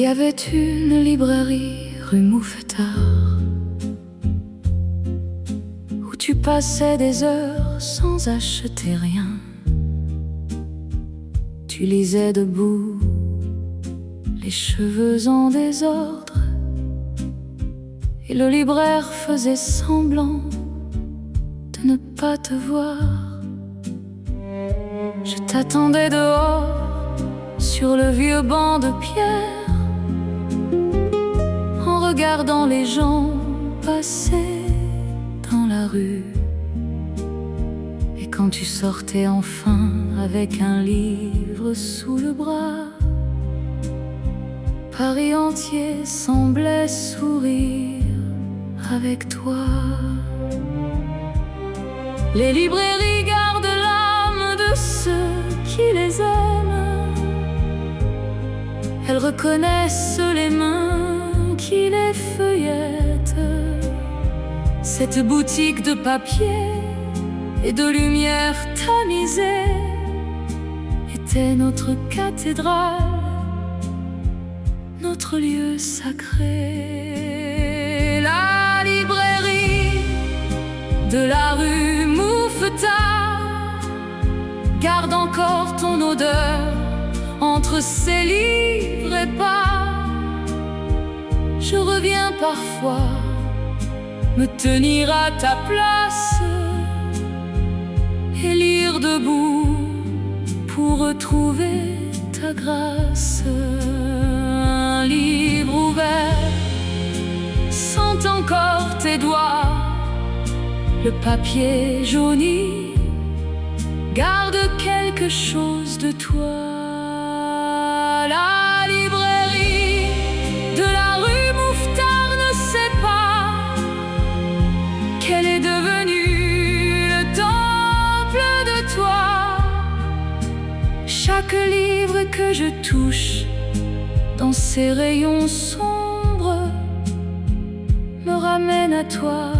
avait une librairie rue Mouffetard où tu passais des heures sans acheter rien. Tu lisais debout, les cheveux en désordre, et le libraire faisait semblant de ne pas te voir. Je t'attendais dehors sur le vieux banc de pierre, en regardant les gens passer dans la rue. Et quand tu sortais enfin avec un livre sous le bras, Paris entier semblait sourire avec toi. Les librairies gardent l'âme de ceux qui les aiment. Elles reconnaissent les mains qui les feuillettent. Cette boutique de papier et de lumière tamisée était notre cathédrale, notre lieu sacré. La librairie de la rue Mouffetard garde encore ton odeur entre ses livres épars. Je reviens parfois me tenir à ta place et lire debout pour retrouver ta grâce. Un livre ouvert sent encore tes doigts, le papier jauni garde quelque chose de toi. La librairie de la rue Mouffetard ne sait pas qu'elle est devenue le temple de toi. Chaque livre que je touche dans ces rayons sombres me ramène à toi,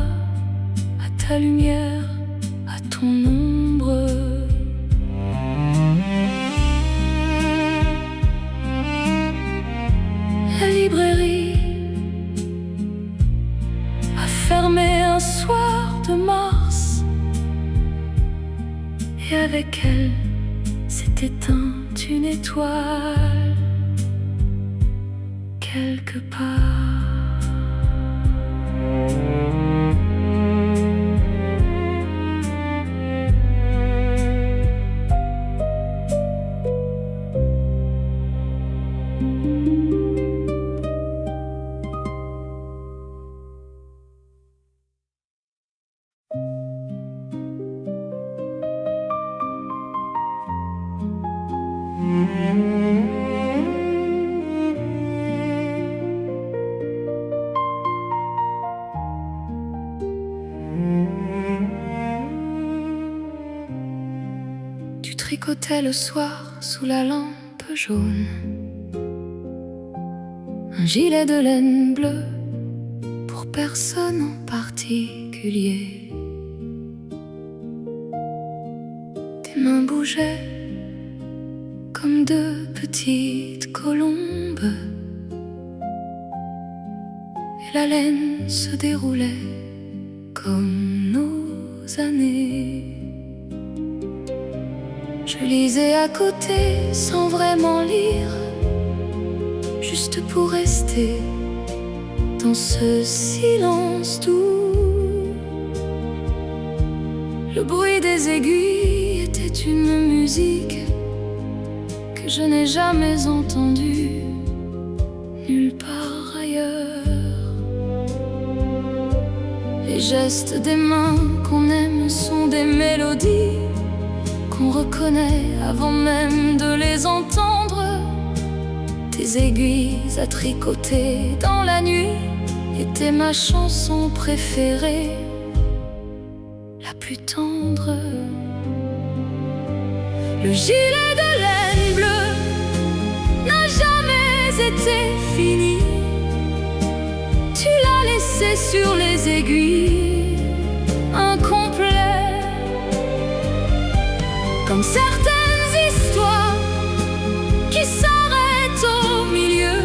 à ta lumière, à ton ombre. La librairie a fermé un soir de mars, et avec elle s'est éteinte une étoile quelque part. Tu tricotais le soir sous la lampe jaune un gilet de laine bleue pour personne en particulier. Tes mains bougeaient comme deux petites colombes, et la laine se déroulait comme nos années. Je lisais à côté sans vraiment lire, juste pour rester dans ce silence doux. Le bruit des aiguilles était une musique que je n'ai jamais entendue nulle part ailleurs. Les gestes des mains qu'on aime sont des mélodies qu'on reconnaît avant même de les entendre. Tes aiguilles à tricoter dans la nuit étaient ma chanson préférée, la plus tendre. Le gilet de laine bleue n'a jamais été fini. Tu l'as laissé sur les aiguilles, incomplet, comme certaines histoires qui s'arrêtent au milieu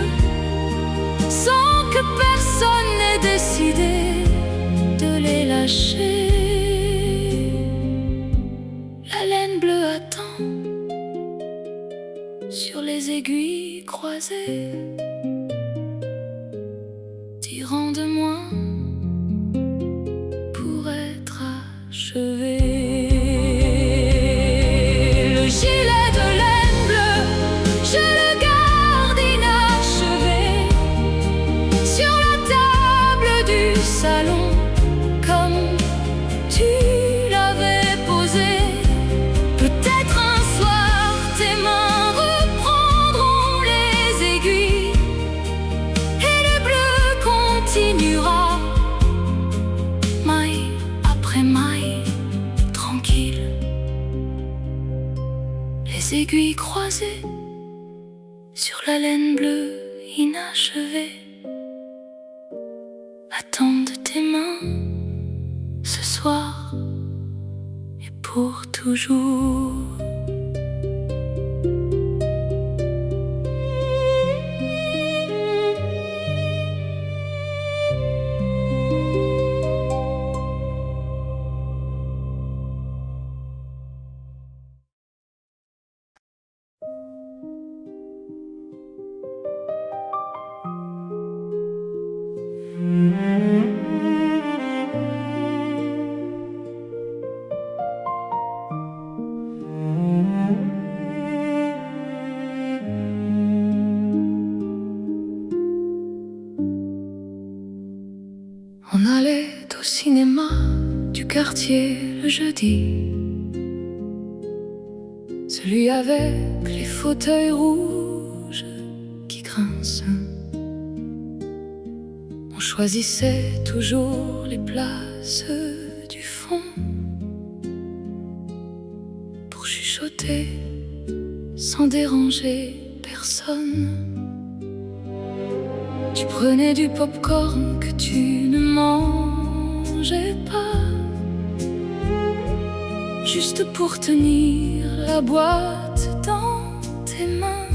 aiguilles croisées sur la laine bleue inachevée attendent tes mains ce soir et pour toujours. On allait au cinéma du quartier le jeudi, celui avec les fauteuils rouges qui grincent. On choisissait toujours les places du fond pour chuchoter sans déranger personne. Tu prenais du popcorn que tu ne mangeais pas, juste pour tenir la boîte dans tes mains.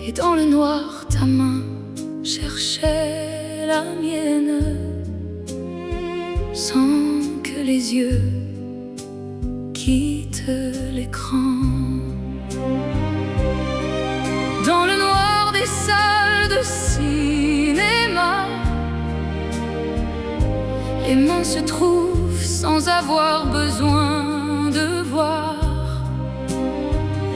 Et dans le noir, ta main cherchait la mienne, sans que les yeux quittent l'écran. Dans le noir des salles de cinéma, les mains se trouvent sans avoir besoin de voir.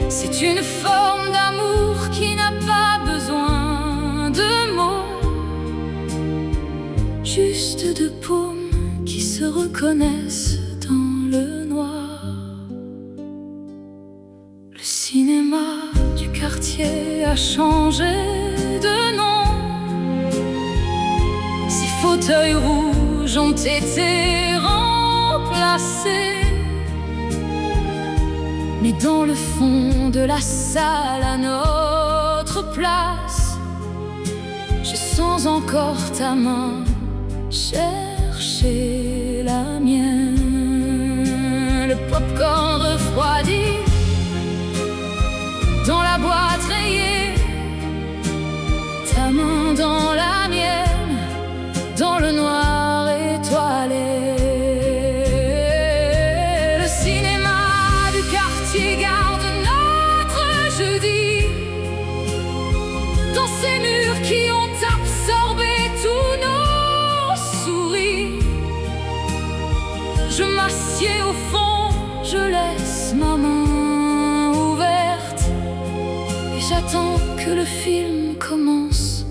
C'est une forme d'amour qui n'a pas besoin de mots, juste de paumes qui se reconnaissent dans le noir. Le cinéma du quartier a changé de nom, ces fauteuils rouges ont été remplacés. Mais dans le fond de la salle, à notre place, je sens encore ta main chercher la mienne. Le popcorn refroidi dans la boîte rayée, ta main dans la mienne, dans le noir étoilé. Le cinéma du quartier garde notre jeudi dans ces murs qui ont absorbé tous nos sourires. Je m'assieds au fond, je laisse ma main ouverte et j'attends que le film commence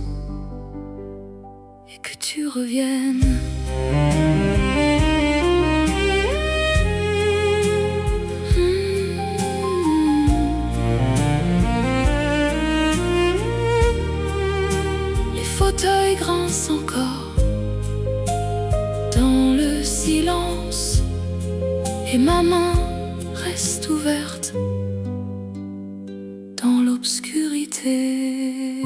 et que tu reviennes. Les fauteuils grincent encore dans le silence et ma main reste ouverte dans l'obscurité.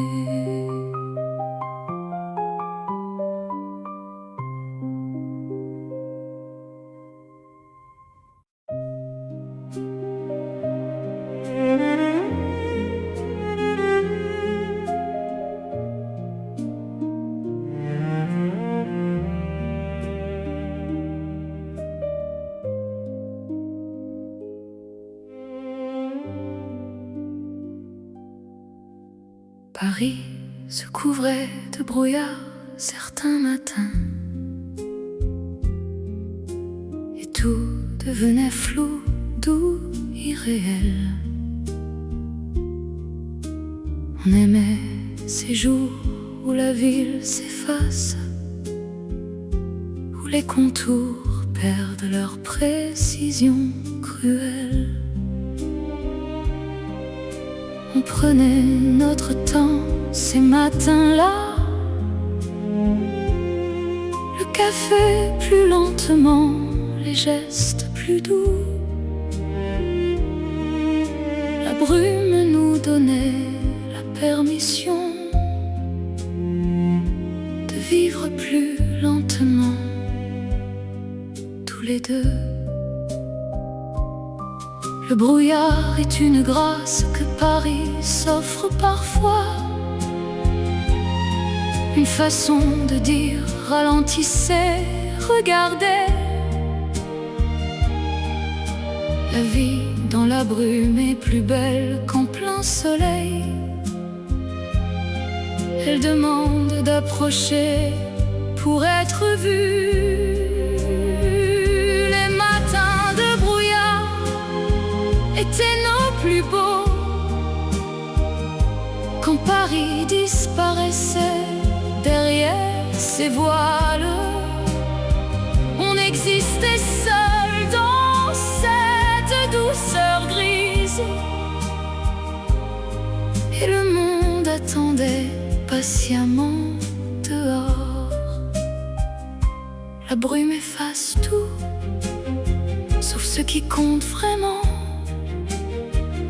Paris se couvrait de brouillard certains matins et tout devenait flou, doux, irréel. On aimait ces jours où la ville s'efface, où les contours perdent leur précision cruelle. On prenait notre temps ces matins-là, le café plus lentement, les gestes plus doux, brume nous donnait la permission de vivre plus lentement, tous les deux. Le brouillard est une grâce que Paris s'offre parfois, une façon de dire ralentissez, regardez. La vie dans la brume est plus belle qu'en plein soleil. Elle demande d'approcher pour être vue. Les matins de brouillard étaient nos plus beaux, quand Paris disparaissait derrière ses voiles. On existait seul dans cette douceur grise, et le monde attendait patiemment dehors. La brume efface tout, sauf ce qui compte vraiment.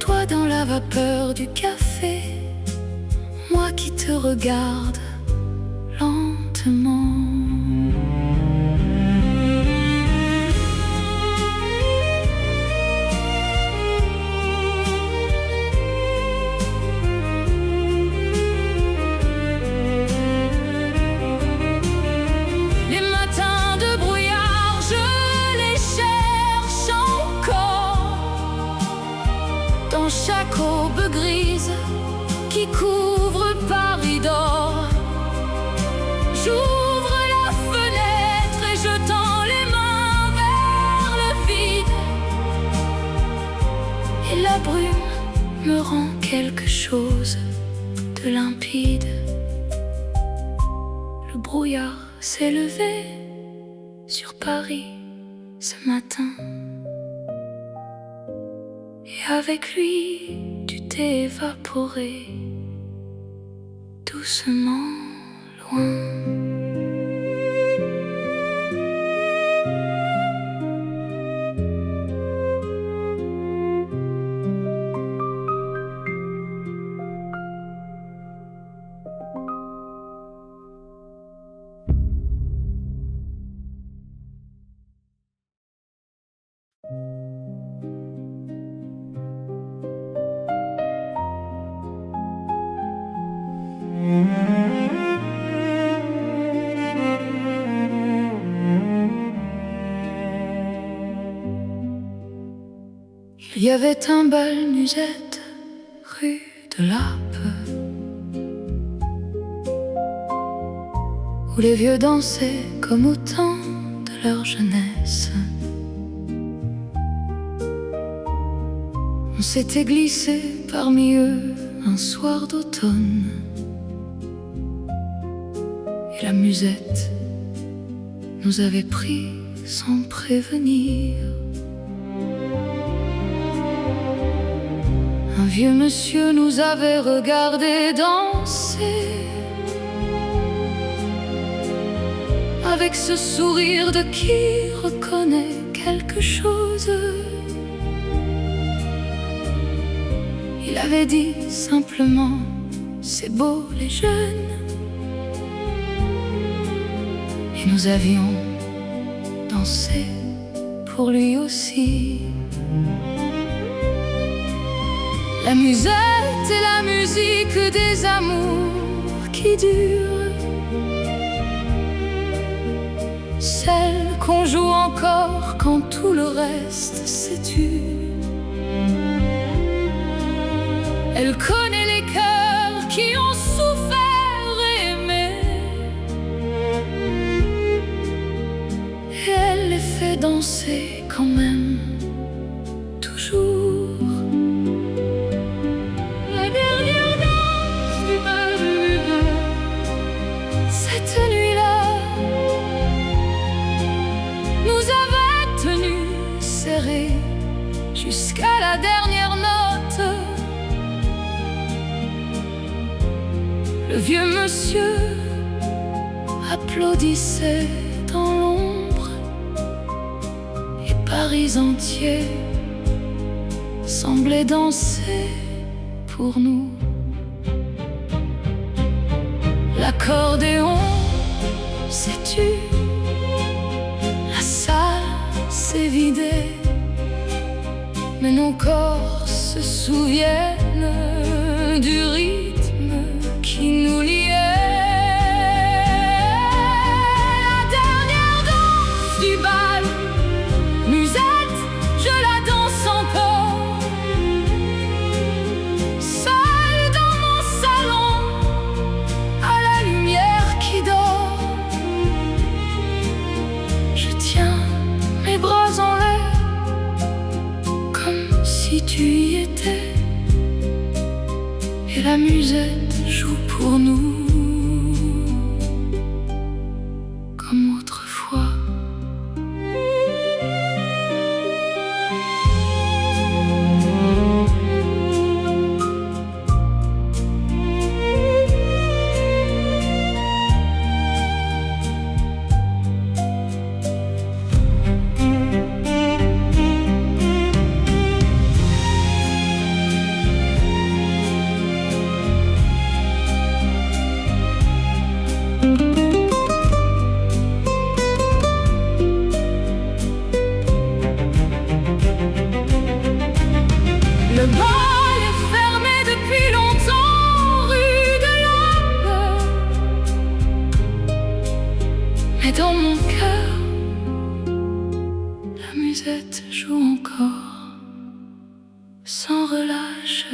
Toi dans la vapeur du café, moi qui te regarde lentement. Dans chaque aube grise qui couvre Paris d'or, j'ouvre la fenêtre et je tends les mains vers le vide, et la brume me rend quelque chose de limpide. Le brouillard s'est levé sur Paris ce matin, et avec lui, tu t'es évaporé doucement loin. Il y avait un bal musette rue de Lappe, où les vieux dansaient comme au temps de leur jeunesse. On s'était glissé parmi eux un soir d'automne, et la musette nous avait pris sans prévenir. Un vieux monsieur nous avait regardé danser, avec ce sourire de qui reconnaît quelque chose. Il avait dit simplement « c'est beau les jeunes ». Et nous avions dansé pour lui aussi. La musette est la musique des amours qui durent, celle qu'on joue encore quand tout le reste s'est tu. Elle connaît les cœurs qui ont souffert et aimé, et elle les fait danser quand même, toujours. La dernière danse du bal, cette nuit-là, nous avait tenus serrés jusqu'à la dernière note. Le vieux monsieur applaudissait dans l'ombre, et Paris entier semblait danser pour nous. L'accordéon s'est tu, la salle s'est vidée, mais nos corps se souviennent du rythme qui nous liait. La dernière danse du bal, musette, je la danse encore, seule dans mon salon, à la lumière qui dort. Je tiens mes bras en l'air, comme si tu y étais, et la musette joue pour nous comme autrefois. Le bal est fermé depuis longtemps, rue de l'Aube. Mais dans mon cœur, la musette joue encore, sans relâche.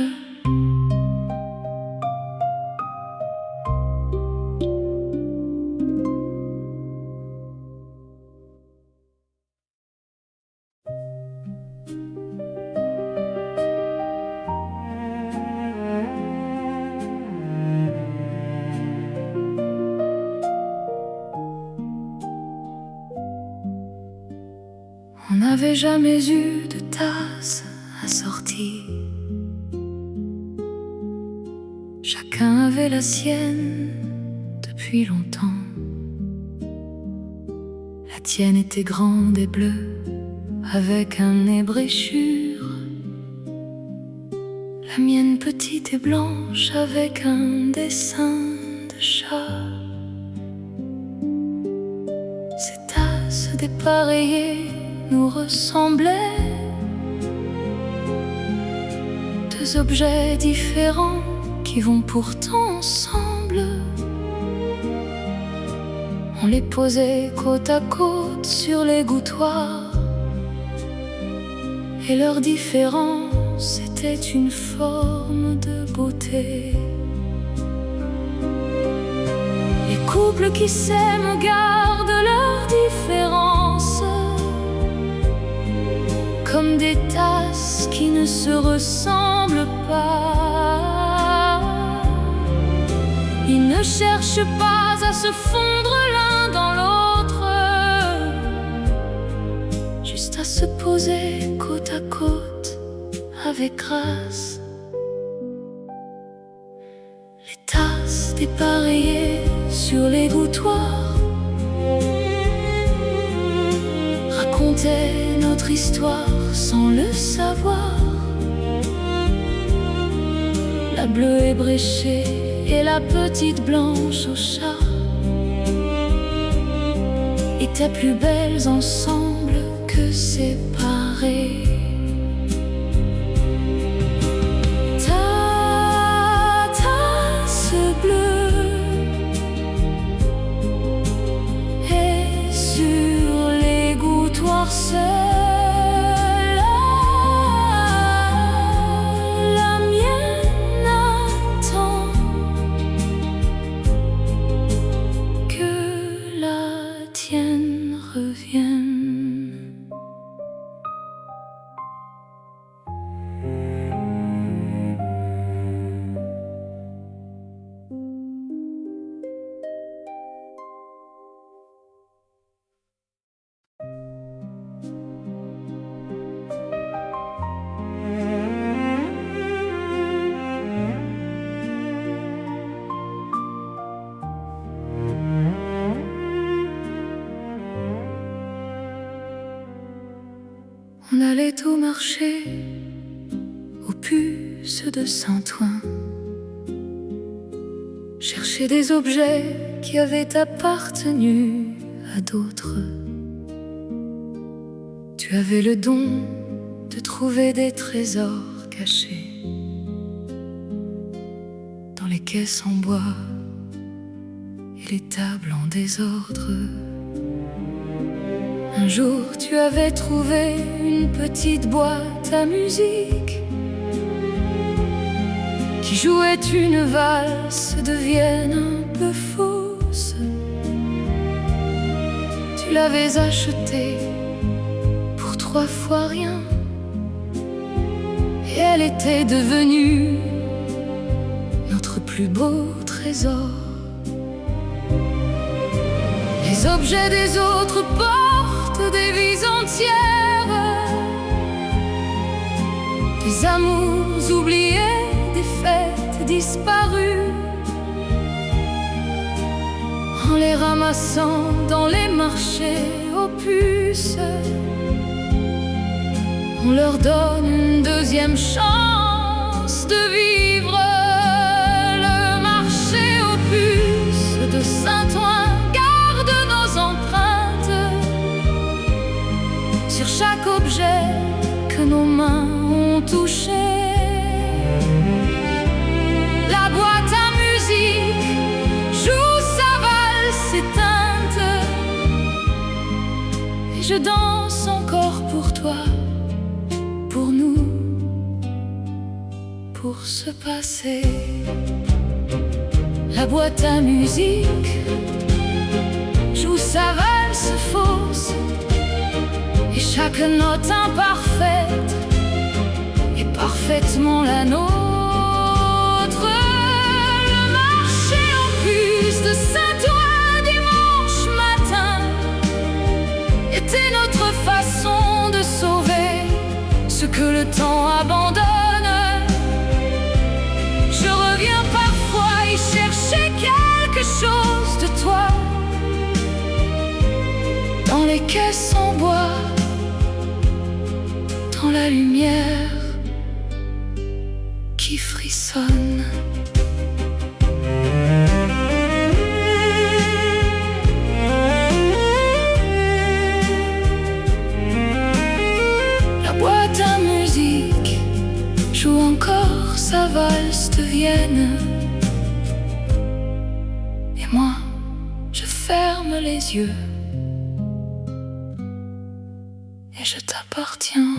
On n'avait jamais eu de tasse assortie. Chacun avait la sienne depuis longtemps. La tienne était grande et bleue, avec un nez bréchure. La mienne petite et blanche, avec un dessin de chat. Ces tasses dépareillées nous ressemblaient, deux objets différents qui vont pourtant ensemble. On les posait côte à côte sur l'égouttoir, et leur différence était une forme de beauté. Les couples qui s'aiment gardent leurs différences, comme des tasses qui ne se ressemblent pas. Ils ne cherchent pas à se fondre l'un dans l'autre, juste à se poser côte à côte avec grâce. Les tasses dépareillées sur l'égouttoir racontaient notre histoire sans le savoir. La bleue ébréchée et la petite blanche au chat étaient plus belles ensemble que séparées. Ta tasse bleue est sur l'égouttoir seul. On allait au marché, au puces de Saint-Ouen. Chercher des objets qui avaient appartenu à d'autres. Tu avais le don de trouver des trésors cachés dans les caisses en bois et les tables en désordre. Un jour tu avais trouvé une petite boîte à musique qui jouait une valse de Vienne un peu fausse. Tu l'avais achetée pour 3 fois rien, et elle était devenue notre plus beau trésor. Les objets des autres portent des vies entières, des amours oubliés, des fêtes disparues. En les ramassant dans les marchés aux puces, on leur donne une deuxième chance de vivre. Le marché aux puces de Saint-Ouen garde nos empreintes sur chaque objet que nos mains ont touché. La boîte à musique joue sa valse éteinte, et je danse encore pour toi, pour nous, pour se passer. La boîte à musique joue sa valse fausse, et chaque note imparfaite est parfaitement la nôtre. Le marché aux puces de Saint-Ouen dimanche matin était notre façon de sauver ce que le temps abandonne. Je reviens parfois y chercher quelque chose de toi dans les caisses en bois, dans la lumière qui frissonne. La boîte à musique joue encore sa valse de Vienne, et moi je ferme les yeux et je t'appartiens.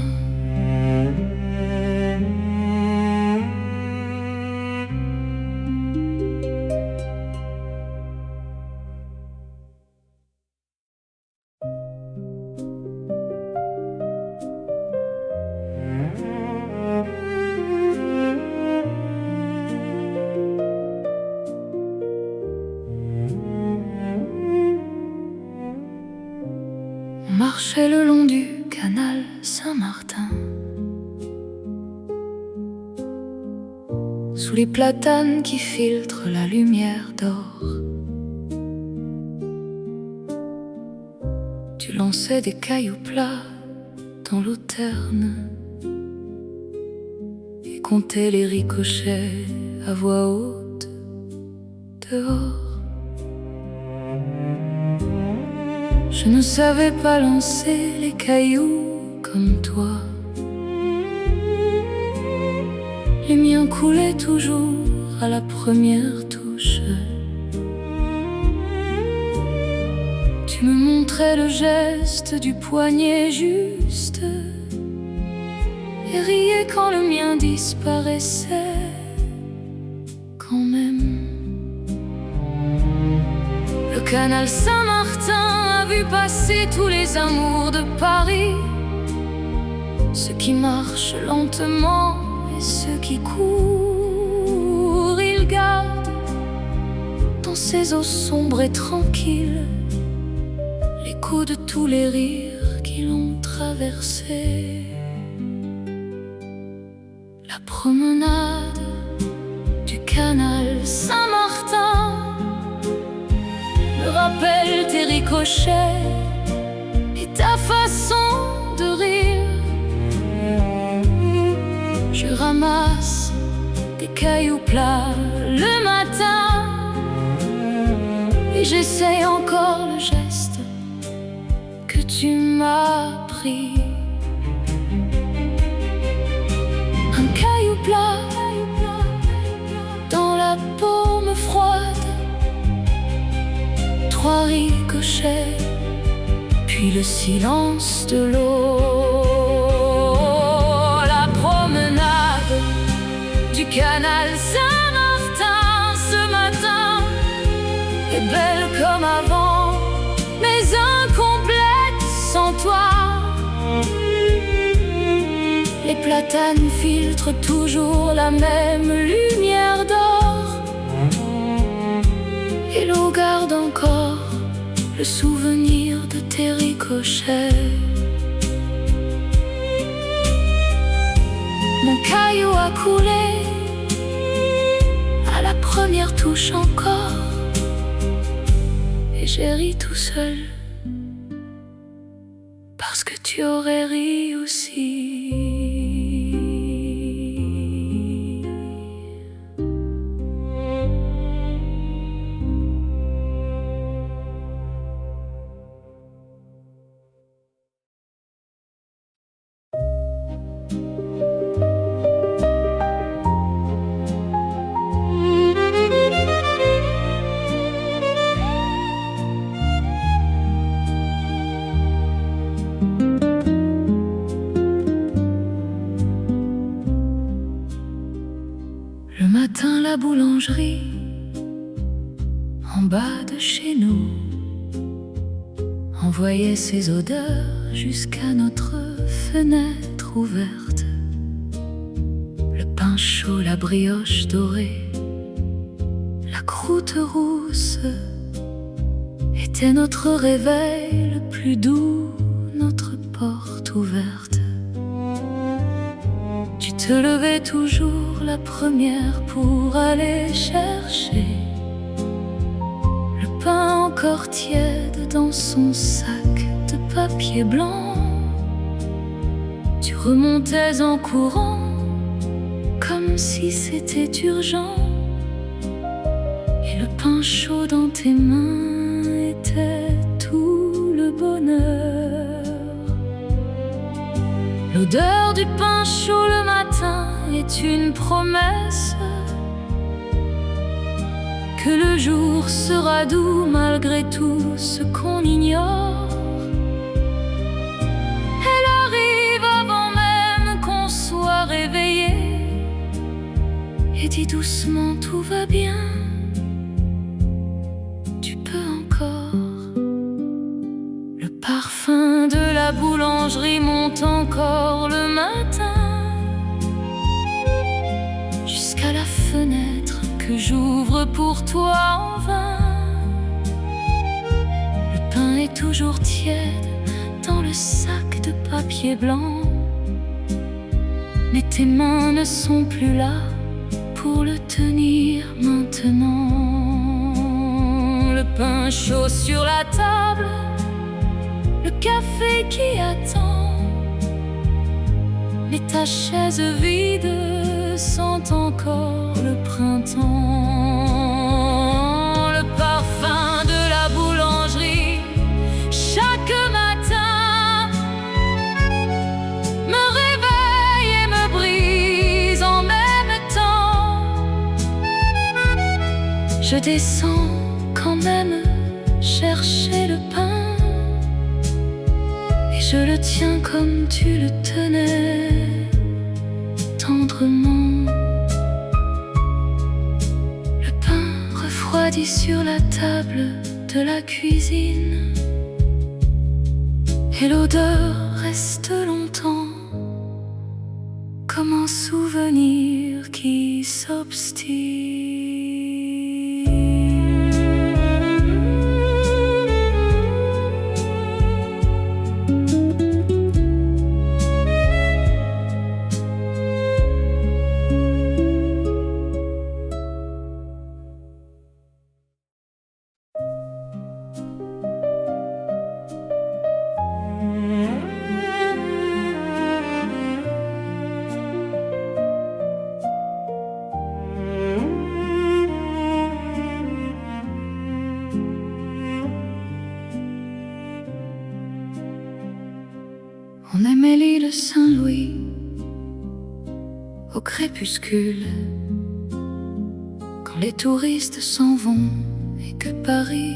On marchait le long du canal Saint-Martin, sous les platanes qui filtrent la lumière d'or. Tu lançais des cailloux plats dans l'eau terne et comptais les ricochets à voix haute dehors. Je ne savais pas lancer les cailloux comme toi. Les miens coulaient toujours à la première touche. Tu me montrais le geste du poignet juste et riais quand le mien disparaissait quand même. Le canal Saint-Martin a vu passer tous les amours de Paris, ceux qui marchent lentement et ceux qui courent. Il garde dans ses eaux sombres et tranquilles l'écho de tous les rires qui l'ont traversé. La promenade du canal Saint-Martin me rappelle tes ricochets et ta façon de rire. Je ramasse des cailloux plats le matin et j'essaye encore le geste que tu m'as appris. Un caillou plat dans la paume froide, 3 ricochets, puis le silence de l'eau. La promenade du canal Saint-Martin ce matin est belle comme avant, mais incomplète sans toi. Les platanes filtrent toujours la même lumière d'or et l'eau garde encore le souvenir de tes ricochets. Mon caillou a coulé à la première touche encore et j'ai ri tout seul parce que tu aurais ri aussi. Le matin, la boulangerie, en bas de chez nous, envoyait ses odeurs jusqu'à notre fenêtre ouverte. Le pain chaud, la brioche dorée, la croûte rousse était notre réveil le plus doux, notre porte ouverte. Tu te levais toujours la première pour aller chercher le pain encore tiède dans son sac de papier blanc. Tu remontais en courant comme si c'était urgent et le pain chaud dans tes mains était tout le bonheur. L'odeur du pain chaud le matin est une promesse que le jour sera doux malgré tout ce qu'on ignore. Elle arrive avant même qu'on soit réveillé et dit doucement tout va bien, tu peux encore. Le parfum de la boulangerie monte encore le matin jusqu'à la fenêtre que j'ouvre pour toi en vain. Le pain est toujours tiède dans le sac de papier blanc, mais tes mains ne sont plus là pour le tenir maintenant. Le pain chaud sur la table, le café qui attend, mais ta chaise vide sent encore le printemps. Le parfum de la boulangerie chaque matin me réveille et me brise en même temps. Je descends quand même chercher le pain et je le tiens comme tu le tenais tendrement. Le pain refroidi sur la table de la cuisine et l'odeur reste longtemps comme un souvenir qui s'obstine. On aimait l'île Saint-Louis au crépuscule, quand les touristes s'en vont et que Paris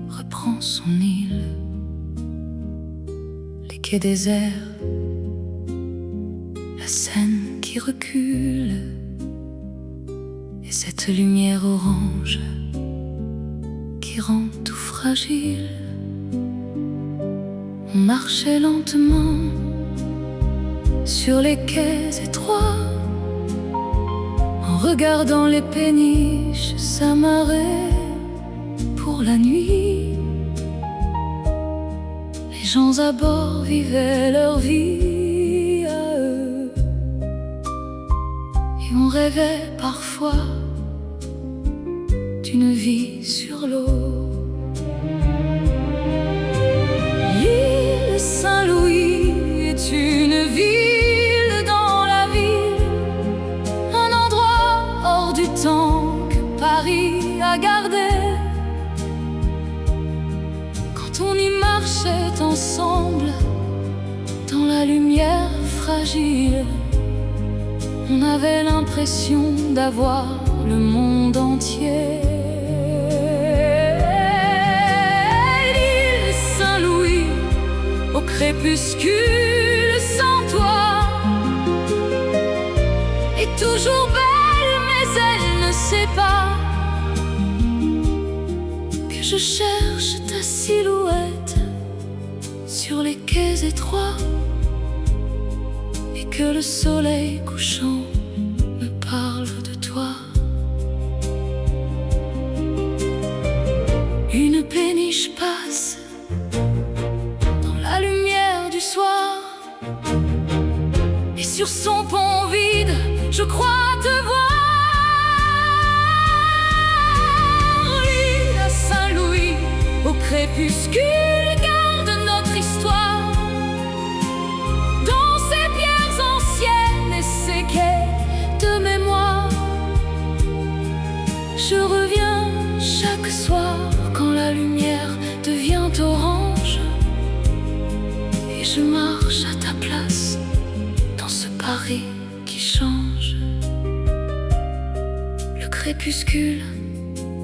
reprend son île. Les quais déserts, la Seine qui recule, et cette lumière orange qui rend tout fragile. On marchait lentement sur les quais étroits, en regardant les péniches s'amarrer pour la nuit. Les gens à bord vivaient leur vie à eux, et on rêvait parfois d'une vie sur l'eau. L'île Saint-Louis est une ville dans la ville, un endroit hors du temps que Paris a gardé. Quand on y marchait ensemble dans la lumière fragile, on avait l'impression d'avoir le monde entier. L'île Saint-Louis au crépuscule sans toi est toujours belle, mais elle ne sait pas que je cherche ta silhouette sur les quais étroits, et que le soleil couchant me parle de toi. Une péniche passe dans la lumière du soir, et sur son pont vide, je crois te voir. L'île à Saint-Louis au crépuscule garde notre histoire, dans ses pierres anciennes et ses quais de mémoire. Je reviens chaque soir quand la lumière devient orange, et je marche à ta place dans ce Paris qui change. Le crépuscule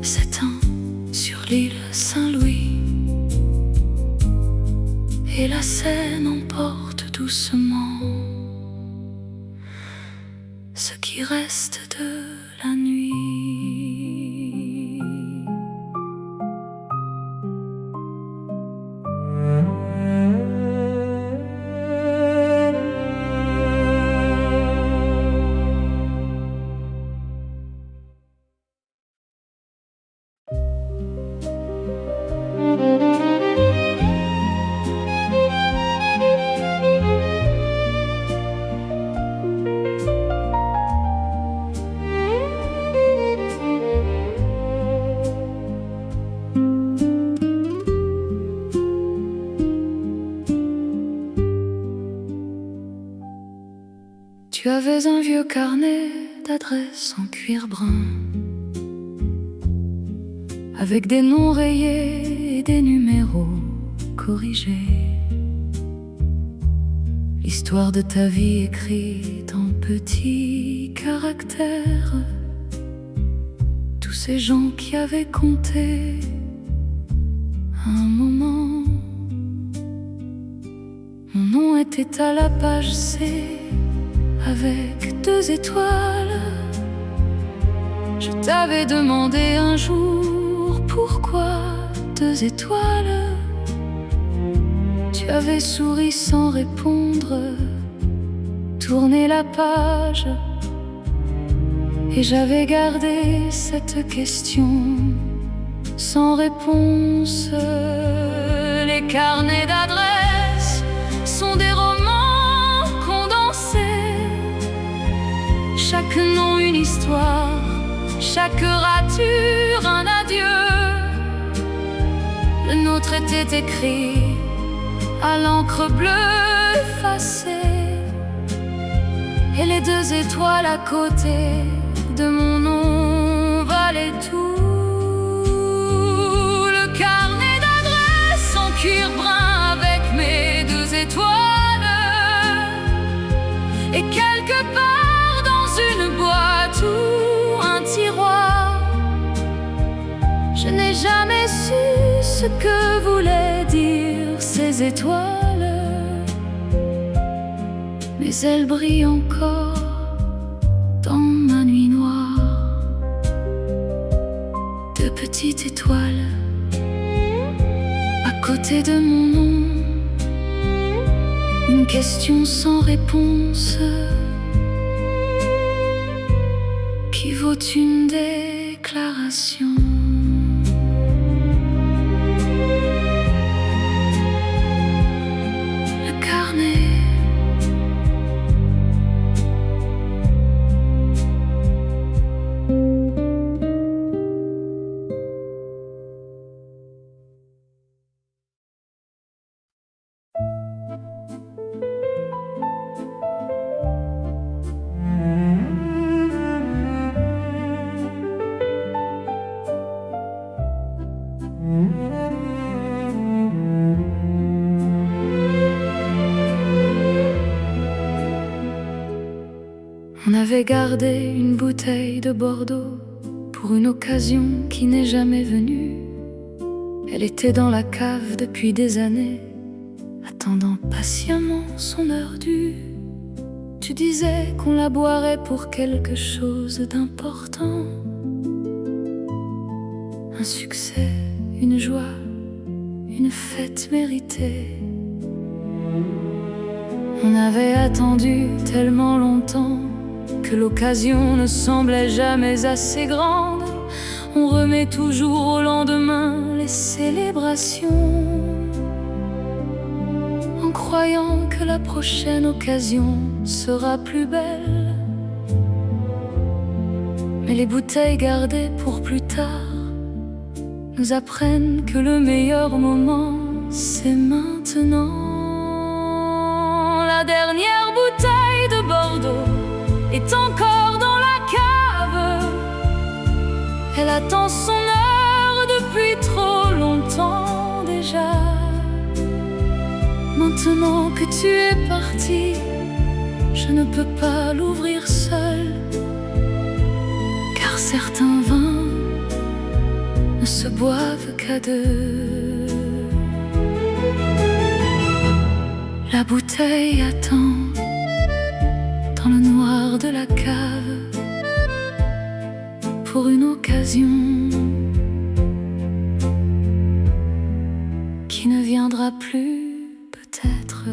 s'éteint sur l'île Saint-Louis, et la Seine emporte doucement ce qui reste de la nuit. Tu avais un vieux carnet d'adresses en cuir brun, avec des noms rayés et des numéros corrigés. L'histoire de ta vie écrite en petits caractères, tous ces gens qui avaient compté un moment. Mon nom était à la page C avec 2 étoiles. Je t'avais demandé un jour pourquoi 2 étoiles. Tu avais souri sans répondre, tourné la page, et j'avais gardé cette question sans réponse. Les carnets d'adresses sont des romans condensés, chaque nom une histoire, chaque rature un adieu. Le nôtre était écrit à l'encre bleue effacée, et les 2 étoiles à côté de mon nom valaient tout. Le carnet d'adresses en cuir brun avec mes 2 étoiles ce que voulaient dire ces étoiles, mais elles brillent encore dans ma nuit noire. De petites étoiles à côté de mon nom, une question sans réponse qui vaut une déclaration. Le carnet. On avait gardé une bouteille de Bordeaux pour une occasion qui n'est jamais venue. Elle était dans la cave depuis des années, attendant patiemment son heure due. Tu disais qu'on la boirait pour quelque chose d'important, un succès, une joie, une fête méritée. On avait attendu tellement longtemps que l'occasion ne semblait jamais assez grande. On remet toujours au lendemain les célébrations, en croyant que la prochaine occasion sera plus belle. Mais les bouteilles gardées pour plus tard nous apprennent que le meilleur moment, c'est maintenant. La dernière bouteille de Bordeaux est encore dans la cave. Elle attend son heure depuis trop longtemps déjà. Maintenant que tu es parti, je ne peux pas l'ouvrir seul, car certains vins ne se boivent qu'à deux. La bouteille attend dans le noir de la cave pour une occasion qui ne viendra plus peut-être.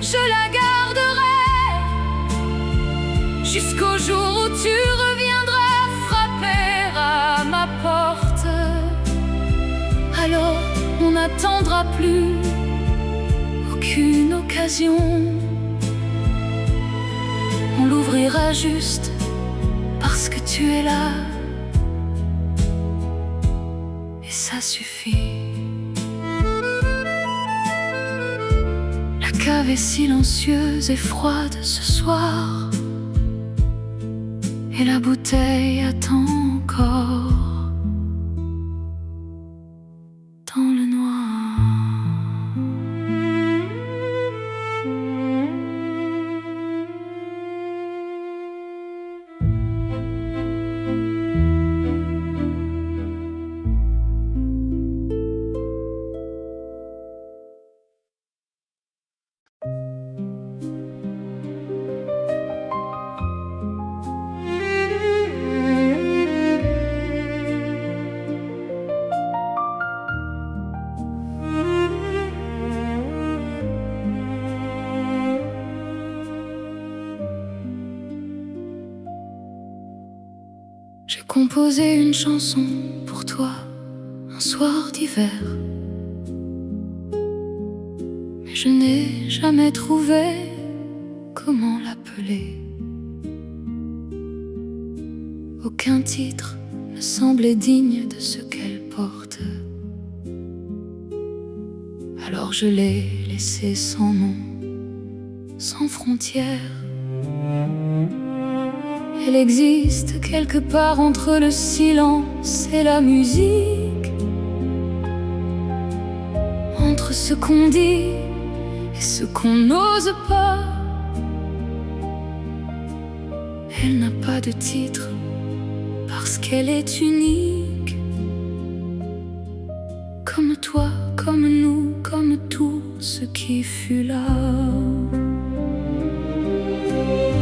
Je la garderai jusqu'au jour où tu reviendras frapper à ma porte. Alors on n'attendra plus aucune occasion. On l'ouvrira juste parce que tu es là, et ça suffit. La cave est silencieuse et froide ce soir, et la bouteille attend encore dans le noir. J'ai composé une chanson pour toi un soir d'hiver, mais je n'ai jamais trouvé comment l'appeler. Aucun titre ne semblait digne de ce qu'elle porte. Alors alors je l'ai laissée sans nom, sans frontières. Elle existe quelque part entre le silence et la musique, entre ce qu'on dit et ce qu'on n'ose pas. Elle n'a pas de titre parce qu'elle est unique, comme toi, comme nous, comme tout ce qui fut là.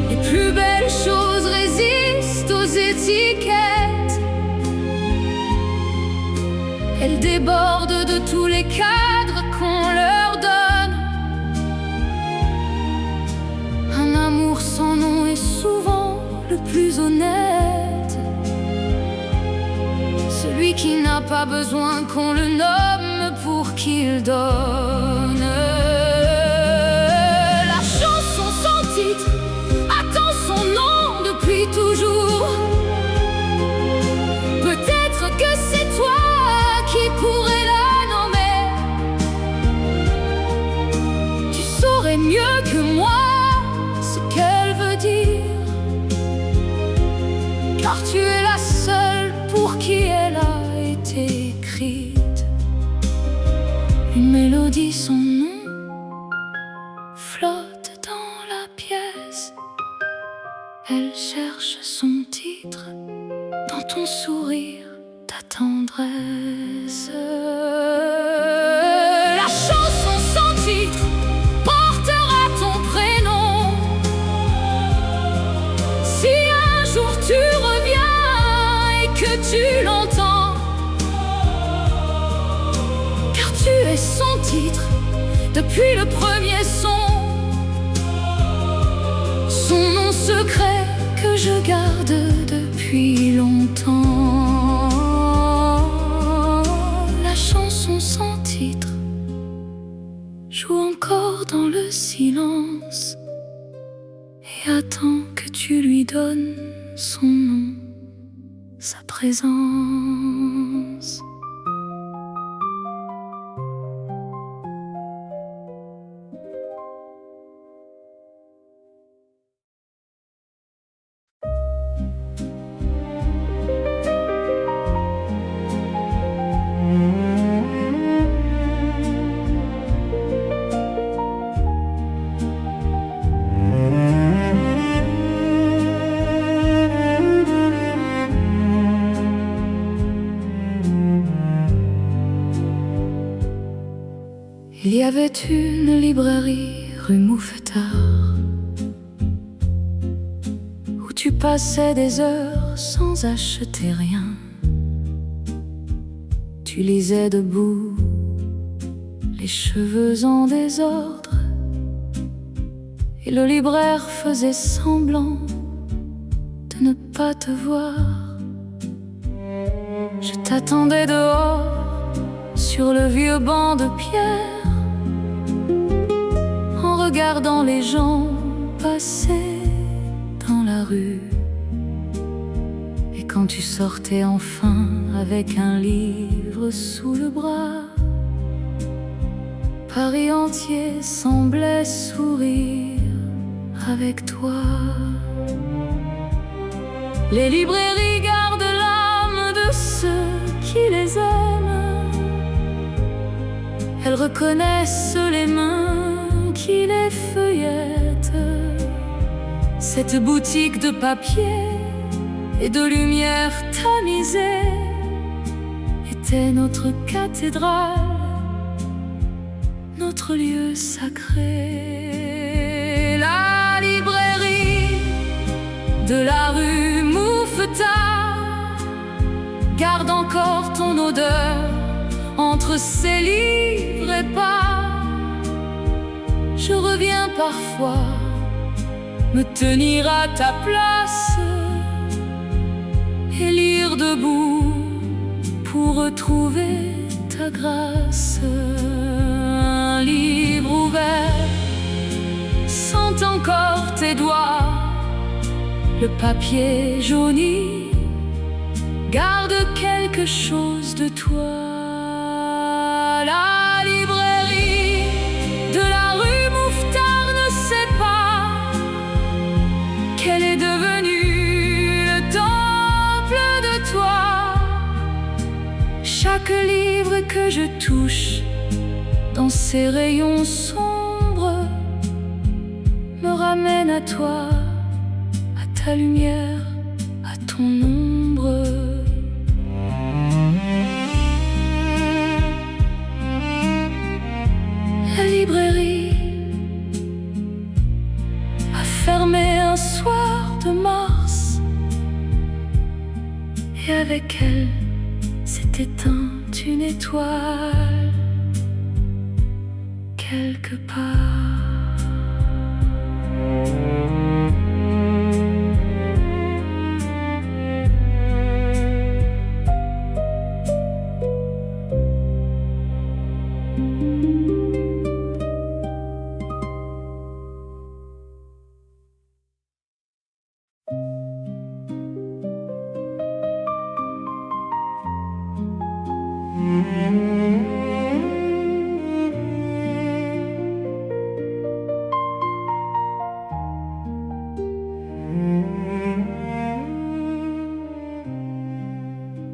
Les plus belles choses résistent aux étiquettes. Elles débordent de tous les cadres qu'on leur donne. Un amour sans nom est souvent le plus honnête, celui qui n'a pas besoin qu'on le nomme pour qu'il donne. La chanson sans titre attend son nom depuis toujours. Peut-être que c'est toi qui pourrais la nommer. Tu saurais mieux que moi ce qu'elle veut dire, car tu es la seule pour qui elle a été écrite. Une mélodie sans nom flotte dans la pièce. Elle cherche son titre dans ton sourire, ta tendresse. La chanson sans titre portera ton prénom. Si un jour tu reviens et que tu l'entends, car tu es son titre depuis le premier son, son nom secret que je garde depuis longtemps. La chanson sans titre joue encore dans le silence et attend que tu lui donnes son nom, sa présence. Il y avait une librairie rue Mouffetard où tu passais des heures sans acheter rien. Tu lisais debout, les cheveux en désordre, et le libraire faisait semblant de ne pas te voir. Je t'attendais dehors sur le vieux banc de pierre, en regardant les gens passer dans la rue. Et quand tu sortais enfin avec un livre sous le bras, Paris entier semblait sourire avec toi. Les librairies gardent l'âme de ceux qui les aiment. Elles reconnaissent les mains qui les feuillettent. Cette boutique de papier et de lumière tamisée était notre cathédrale, notre lieu sacré. La librairie de la rue Mouffetard garde encore ton odeur entre ses livres épars. Je reviens parfois me tenir à ta place et lire debout pour retrouver ta grâce. Un livre ouvert sent encore tes doigts, le papier jauni garde quelque chose de toi. La librairie qu'elle est devenue le temple de toi. Chaque livre que je touche dans ses rayons sombres me ramène à toi, à ta lumière, à ton ombre. La librairie a fermé un soir de mars, et avec elle s'est éteinte une étoile quelque part.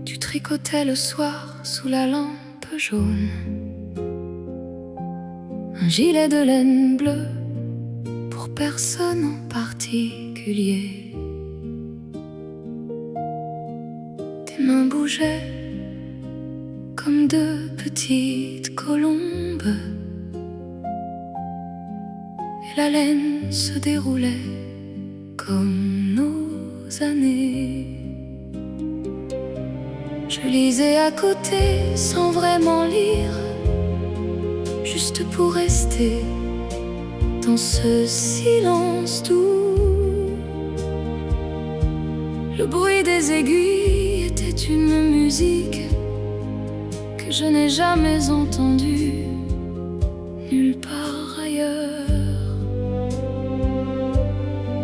Tu tricotais le soir sous la lampe jaune un gilet de laine bleue pour personne en particulier. Tes mains bougeaient comme deux petites colombes, et la laine se déroulait comme nos années. Je lisais à côté sans vraiment lire, juste pour rester dans ce silence doux. Le bruit des aiguilles était une musique que je n'ai jamais entendue nulle part ailleurs.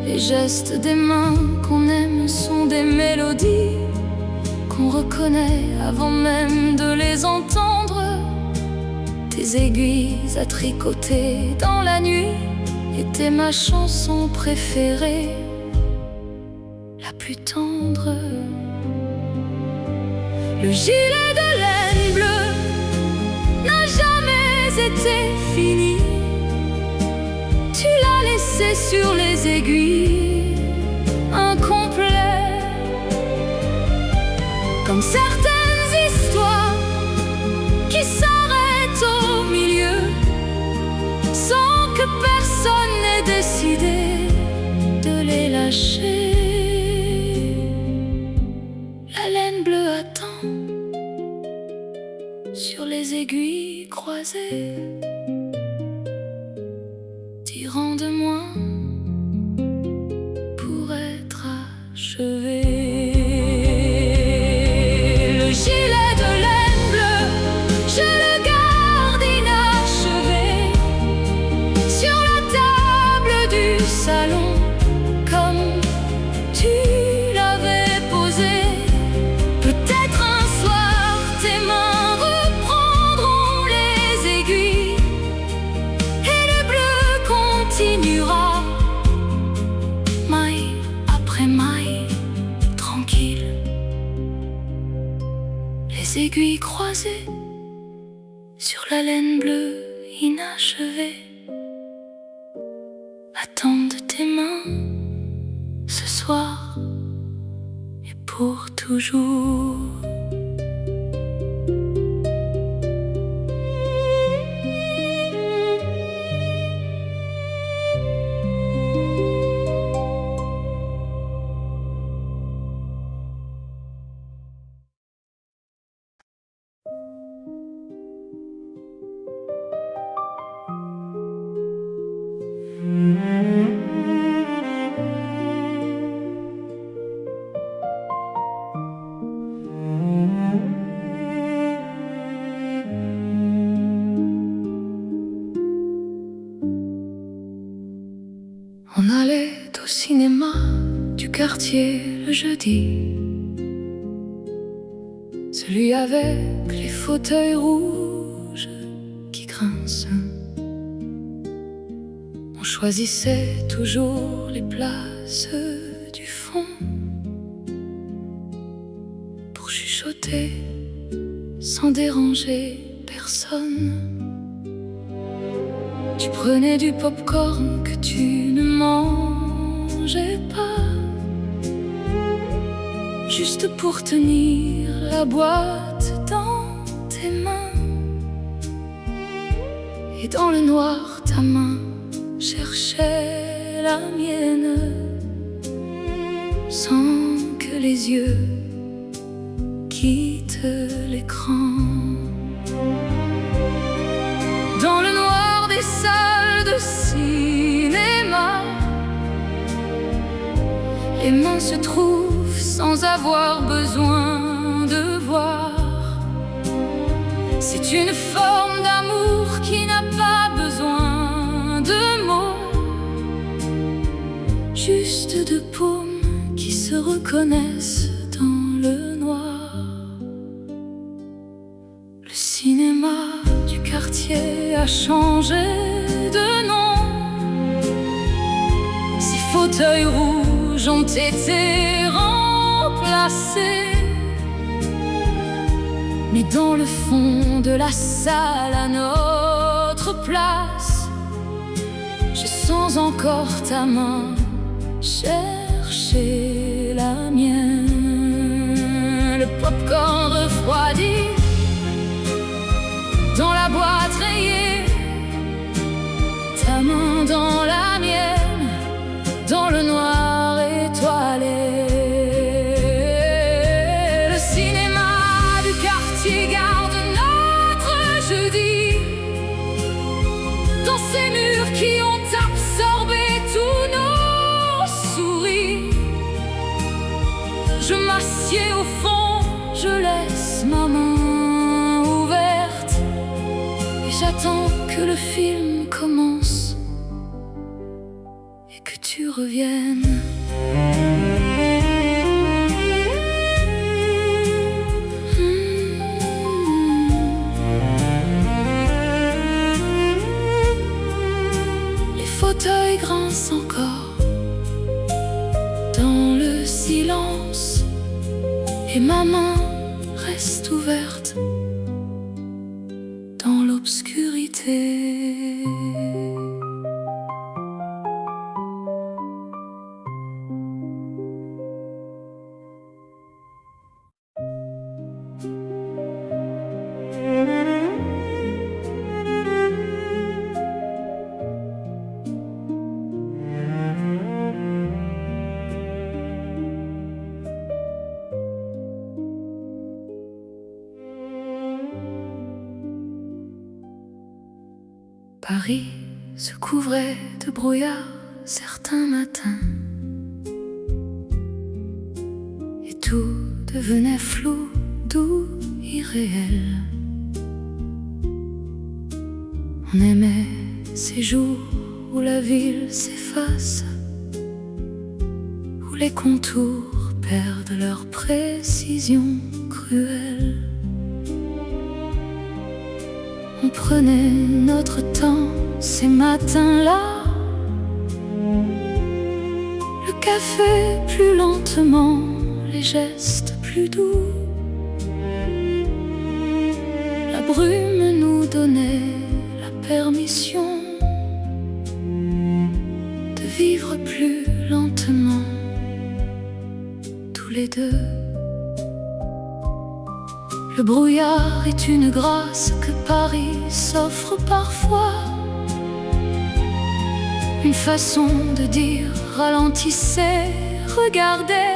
Les gestes des mains qu'on aime sont des mélodies qu'on reconnaît avant même de les entendre. Tes aiguilles à tricoter dans la nuit étaient ma chanson préférée, la plus tendre. Le gilet de laine bleue n'a jamais été fini. Tu l'as laissé sur les aiguilles, incomplet, comme certaines histoires qui s'arrêtent au milieu sans que personne n'ait décidé de les lâcher. La laine bleue attend sur les aiguilles croisées. Tirant de moi pour être achevé. Le gilet de laine bleue, je le garde inachevé sur la table du salon, comme tu l'avais posé. Peut-être un soir tes mains reprendront les aiguilles et le bleu continuera, maille après maille, tranquille. Les aiguilles croisées sur la laine bleue inachevée attendent tes mains ce soir et pour toujours. On allait au cinéma du quartier le jeudi, celui avec les fauteuils rouges qui grincent. On choisissait toujours les places ceux du fond pour chuchoter sans déranger personne. Tu prenais du pop-corn que tu ne mangeais pas, juste pour tenir la boîte dans tes mains. Et dans le noir, ta main cherchait la mienne, sans que les yeux quittent l'écran. Dans le noir des salles de cinéma, les mains se trouvent sans avoir besoin de voir. C'est une forme d'amour qui n'a pas besoin de mots, juste de paumes qui se reconnaissent dans le noir. Le cinéma du quartier a changé de nom. Ces fauteuils rouges ont été remplacés, mais dans le fond de la salle, à notre place, je sens encore ta main chercher la mienne. Le pop-corn refroidi dans la boîte rayée, ta main dans la mienne, dans le noir étoilé. Le cinéma du quartier garde notre jeudi dans ces murs qui ont absorbé tous nos sourires. Je m'assieds au fond, je laisse ma main ouverte et j'attends que le film commence et que tu reviennes. Les fauteuils grincent encore dans le silence et ma main reste ouverte dans l'obscurité. Paris se couvrait de brouillard certains matins et tout devenait flou, doux, irréel. On aimait ces jours où la ville s'efface, où les contours perdent leur précision cruelle. On prenait notre temps ces matins-là, le café plus lentement, les gestes plus doux. La brume nous donnait la permission de vivre plus lentement, tous les deux. Le brouillard est une grâce que Paris s'offre parfois, une façon de dire ralentissez, regardez.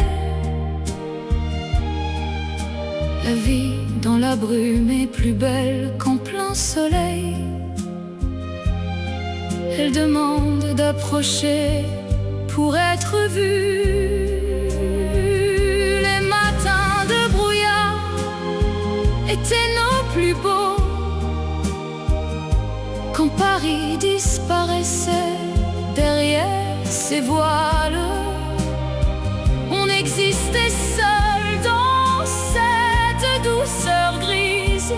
La vie dans la brume est plus belle qu'en plein soleil. Elle demande d'approcher pour être vue. Les matins de brouillard étaient nos plus beaux, quand Paris disparaissait derrière ses voiles. On existait seul dans cette douceur grise,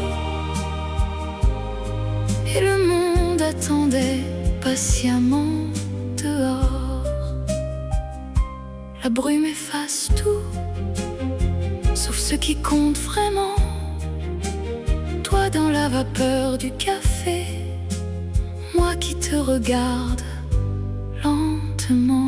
et le monde attendait patiemment dehors. La brume efface tout, sauf ce qui compte vraiment. Toi dans la vapeur du café, moi qui te regarde lentement.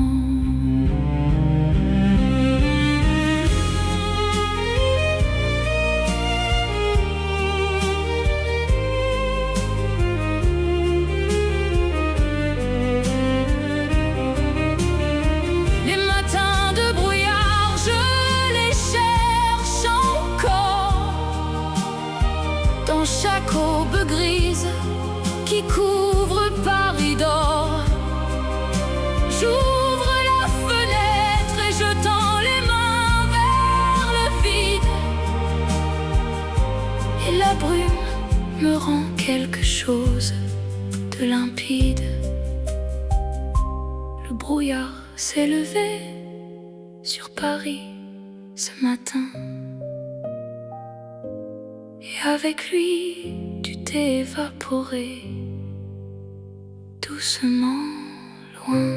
Dans chaque aube grise qui couvre Paris d'or, j'ouvre la fenêtre et je tends les mains vers le vide. Et la brume me rend quelque chose de limpide. Le brouillard s'est levé sur Paris ce matin. Et avec lui, tu t'es évaporé doucement loin.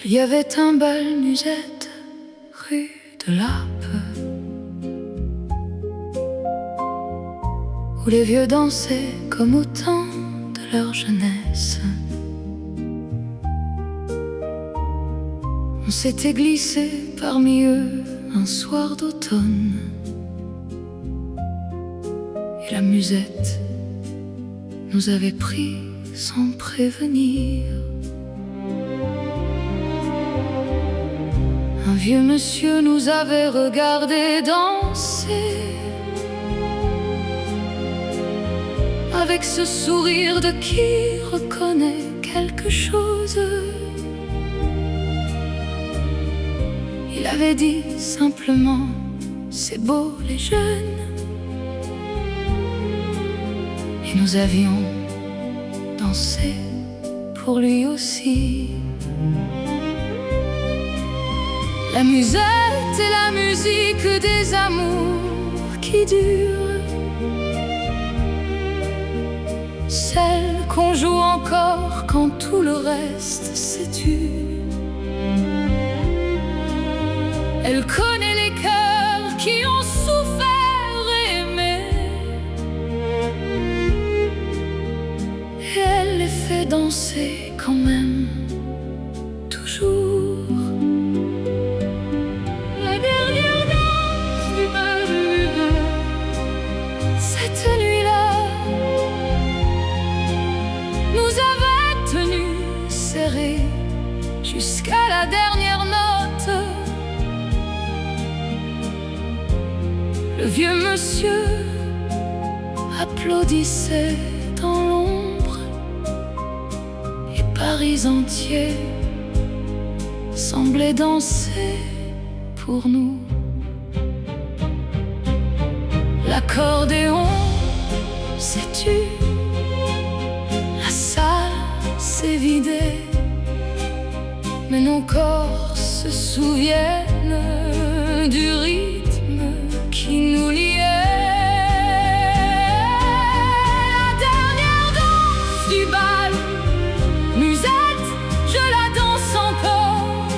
Il y avait un bal musette rue de Lappe, où les vieux dansaient comme au temps de leur jeunesse. On s'était glissé parmi eux un soir d'automne, et la musette nous avait pris sans prévenir. Un vieux monsieur nous avait regardé danser, avec ce sourire de qui reconnaît quelque chose. Il avait dit simplement: c'est beau les jeunes. Et nous avions dansé pour lui aussi. La musette est la musique des amours qui durent, celle qu'on joue encore quand tout le reste s'est tu. Elle connaît les cœurs qui ont souffert et aimé, et elle les fait danser quand même, toujours. La dernière danse du bal, cette nuit-là, nous avait tenus serrés jusqu'à la dernière note. Le vieux monsieur applaudissait dans l'ombre, et Paris entier semblait danser pour nous. L'accordéon s'est tu, la salle s'est vidée, mais nos corps se souviennent du rythme qui nous liait. La dernière danse du bal, musette, je la danse encore,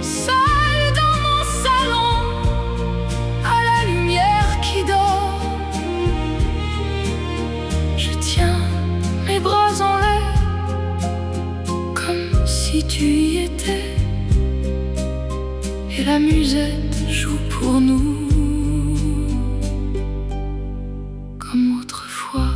seule dans mon salon, à la lumière qui dort. Je tiens mes bras en l'air, comme si tu y étais, et la musette joue pour nous comme autrefois.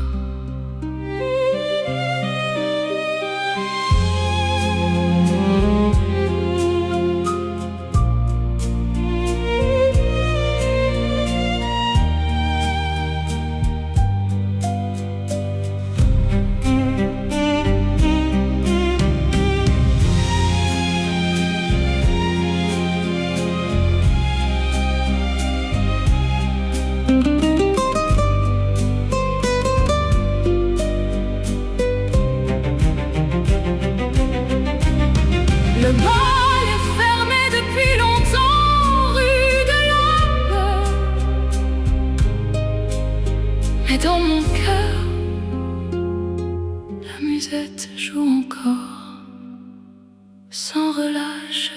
mon cœur, la musette joue encore sans relâche.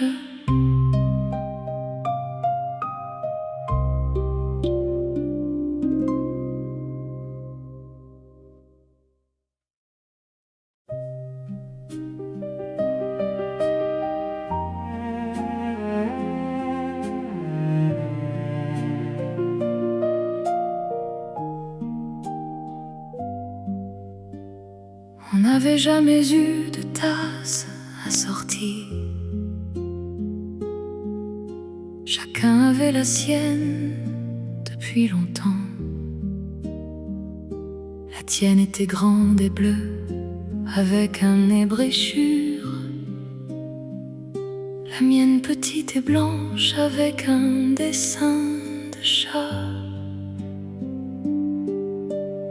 On n'avait jamais eu de tasse assortie. Chacun avait la sienne depuis longtemps. La tienne était grande et bleue, avec un nez bréchure. La mienne petite et blanche, avec un dessin de chat.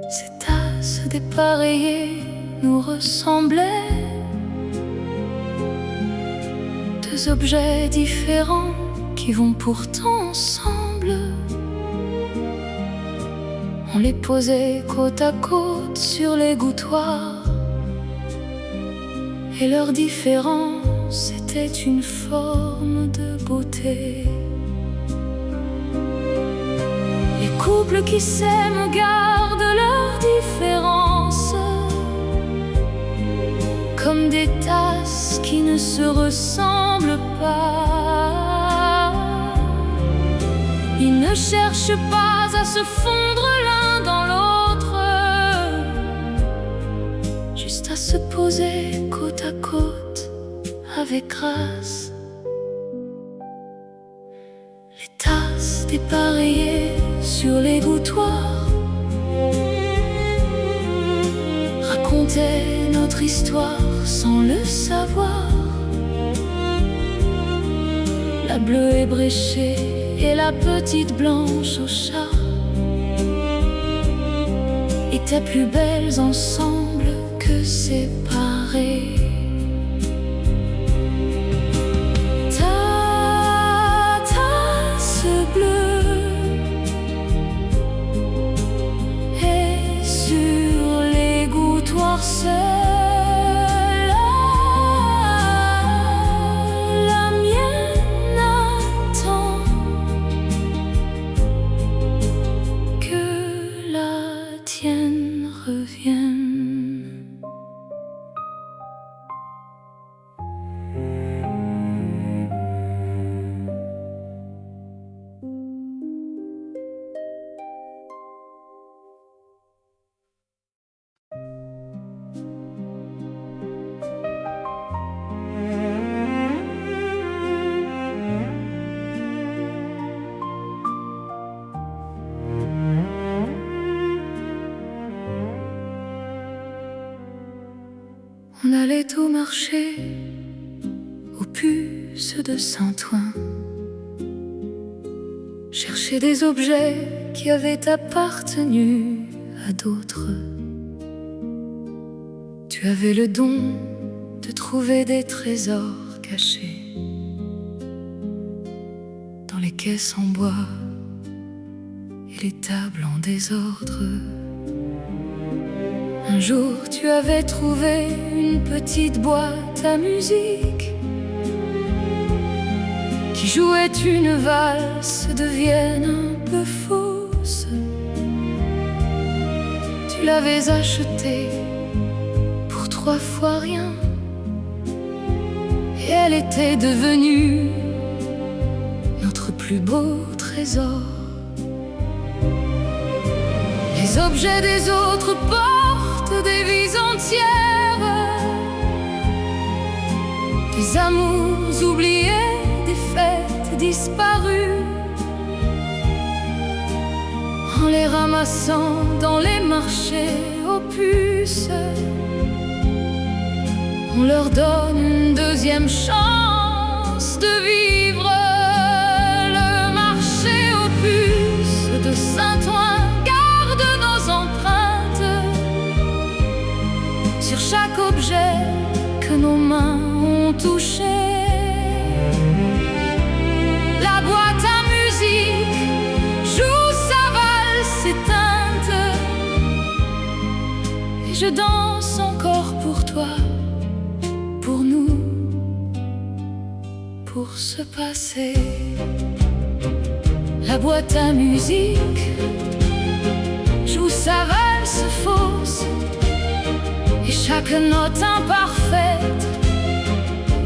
Ces tasses dépareillées nous ressemblaient, deux objets différents qui vont pourtant ensemble. On les posait côte à côte sur l'égouttoir, et leur différence était une forme de beauté. Les couples qui s'aiment gardent leurs différences, comme des tasses qui ne se ressemblent pas. Ils ne cherchent pas à se fondre l'un dans l'autre, juste à se poser côte à côte avec grâce. Les tasses dépareillées sur l'égouttoir racontaient notre histoire sans le savoir. La bleue ébréchée et la petite blanche au chat étaient plus belles ensemble que séparées. Ta tasse bleue est sur l'égouttoir seul. On allait au marché, aux puces de Saint-Ouen, chercher des objets qui avaient appartenu à d'autres. Tu avais le don de trouver des trésors cachés dans les caisses en bois et les tables en désordre. Un jour, tu avais trouvé une petite boîte à musique qui jouait une valse de Vienne un peu fausse. Tu l'avais achetée pour 3 fois rien, et elle était devenue notre plus beau trésor. Les objets des autres portent des vies entières, des amours oubliés, des fêtes disparues. En les ramassant dans les marchés aux puces, on leur donne une deuxième chance de vivre. Le marché aux puces de Saint-Ouen garde nos empreintes sur chaque objet que nos mains ont touché. La boîte à musique joue sa valse éteinte je danse encore pour toi, pour nous, pour ce passé. La boîte à musique joue sa valse fausse, et chaque note imparfaite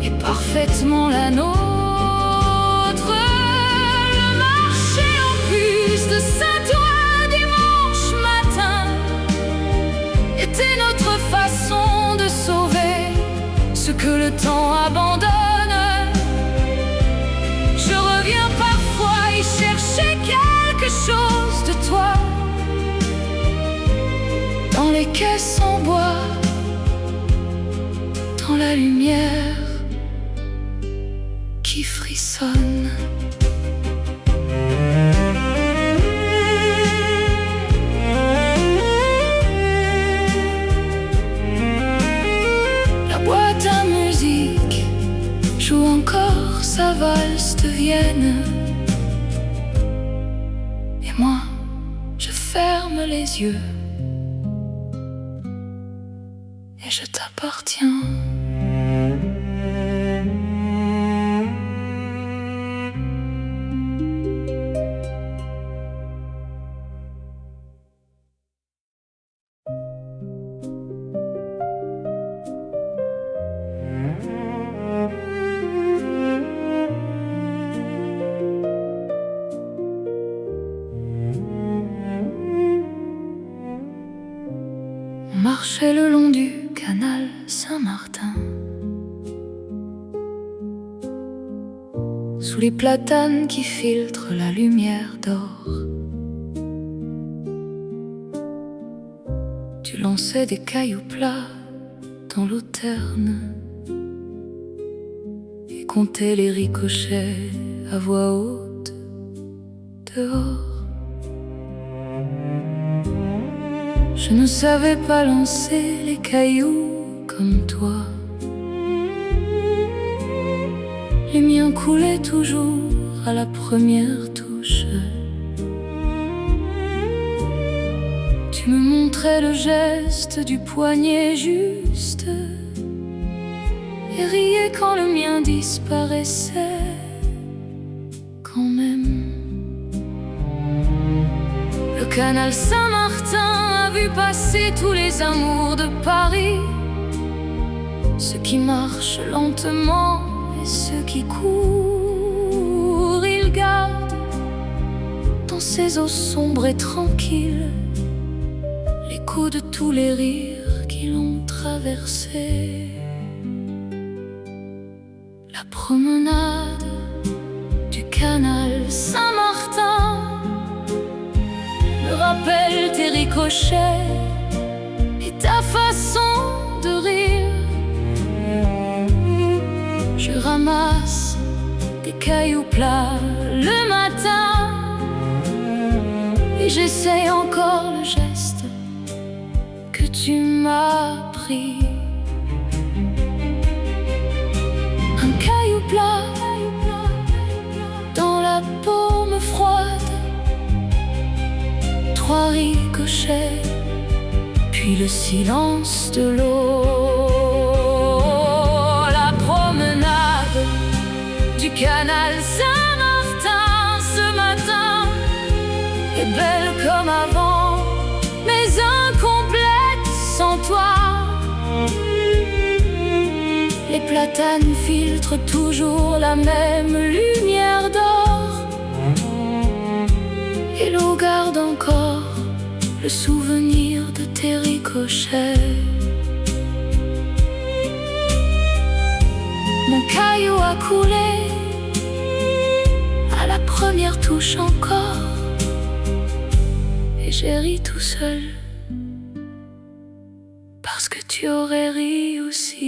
est parfaitement la nôtre. Le marché en bus de Saint-Ouen dimanche matin était notre façon de sauver ce que le temps abandonne. Je reviens parfois y chercher quelque chose de toi dans les caisses en bois, dans la lumière qui frissonne. La boîte à musique joue encore sa valse de Vienne, et moi, je ferme les yeux et je t'appartiens. On marchait le long du canal Saint-Martin, sous les platanes qui filtrent la lumière d'or. Tu lançais des cailloux plats dans l'eau terne et comptais les ricochets à voix haute dehors. Je ne savais pas lancer les cailloux comme toi. Les miens coulaient toujours à la première touche. Tu me montrais le geste du poignet juste et riais quand le mien disparaissait quand même. Le canal Saint-Martin a vu passer tous les amours de Paris, ceux qui marchent lentement et ceux qui courent. Il garde dans ses eaux sombres et tranquilles l'écho de tous les rires qui l'ont traversé. La promenade du canal Saint-Martin me rappelle tes ricochets et ta façon de rire. Je ramasse des cailloux plats le matin et j'essaye encore le geste que tu m'as appris. Un caillou plat dans la paume froide, 3 ricochets, puis le silence de l'eau. La promenade du canal Saint-Martin ce matin est belle comme avant, mais incomplète sans toi. Les platanes filtrent toujours la même lumière d'or, et l'eau garde encore le souvenir de tes ricochets. Mon caillou a coulé à la première touche encore, et j'ai ri tout seul parce que tu aurais ri aussi.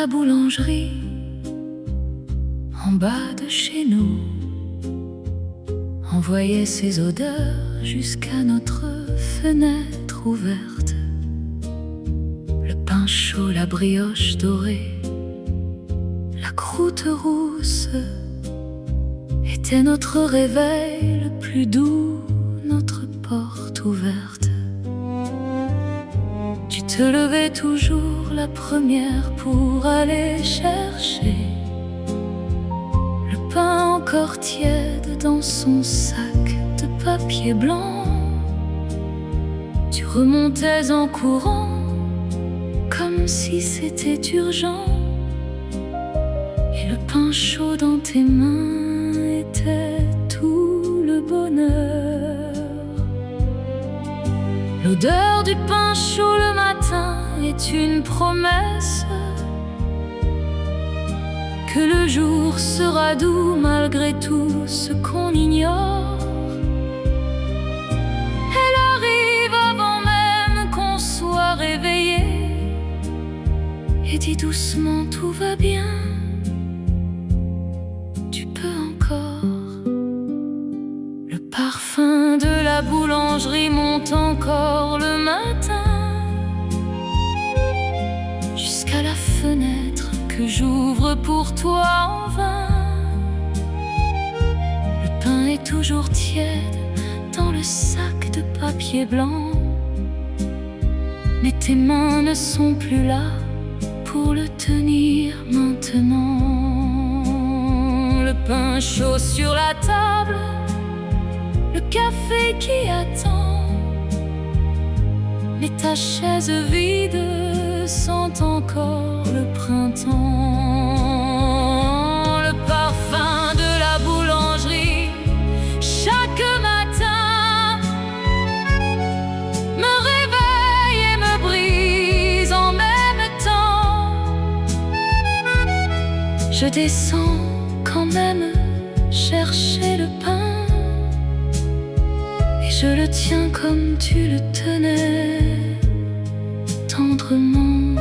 la boulangerie, en bas de chez nous, envoyait ses odeurs jusqu'à notre fenêtre ouverte. Le pain chaud, la brioche dorée, la croûte rousse était notre réveil le plus doux, notre porte ouverte. Tu te levais toujours la première pour aller chercher le pain encore tiède dans son sac de papier blanc. Tu remontais en courant comme si c'était urgent, et le pain chaud dans tes mains était tout le bonheur. L'odeur du pain chaud le matin est une promesse que le jour sera doux malgré tout ce qu'on ignore. Elle arrive avant même qu'on soit réveillé et dit doucement tout va bien, tu peux encore. Le parfum de la boulangerie monte encore le matin jusqu'à la fenêtre que j'ouvre pour toi en vain. Le pain est toujours tiède dans le sac de papier blanc, mais tes mains ne sont plus là pour le tenir maintenant. Le pain chaud sur la table, le café qui attend, mais ta chaise vide sent encore le printemps. Le parfum de la boulangerie chaque matin me réveille et me brise en même temps. Je descends quand même chercher le pain, et je le tiens comme tu le tenais tendrement.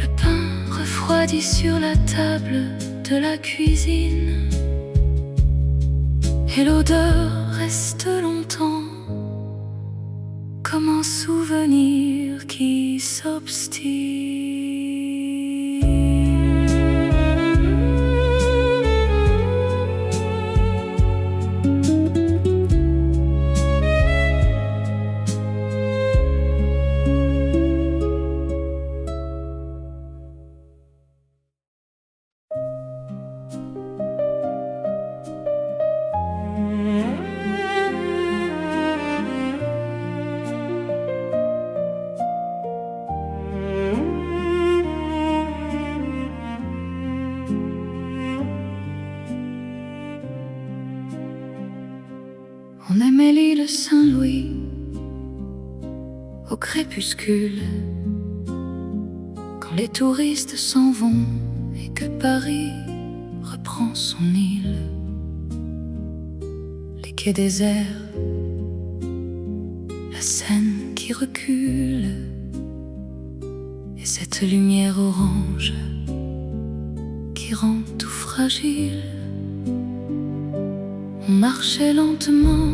Le pain refroidi sur la table de la cuisine, et l'odeur reste longtemps comme un souvenir qui s'obstine. On aimait l'île Saint-Louis au crépuscule, quand les touristes s'en vont et que Paris reprend son île. Les quais déserts, la Seine qui recule, et cette lumière orange qui rend tout fragile. On marchait lentement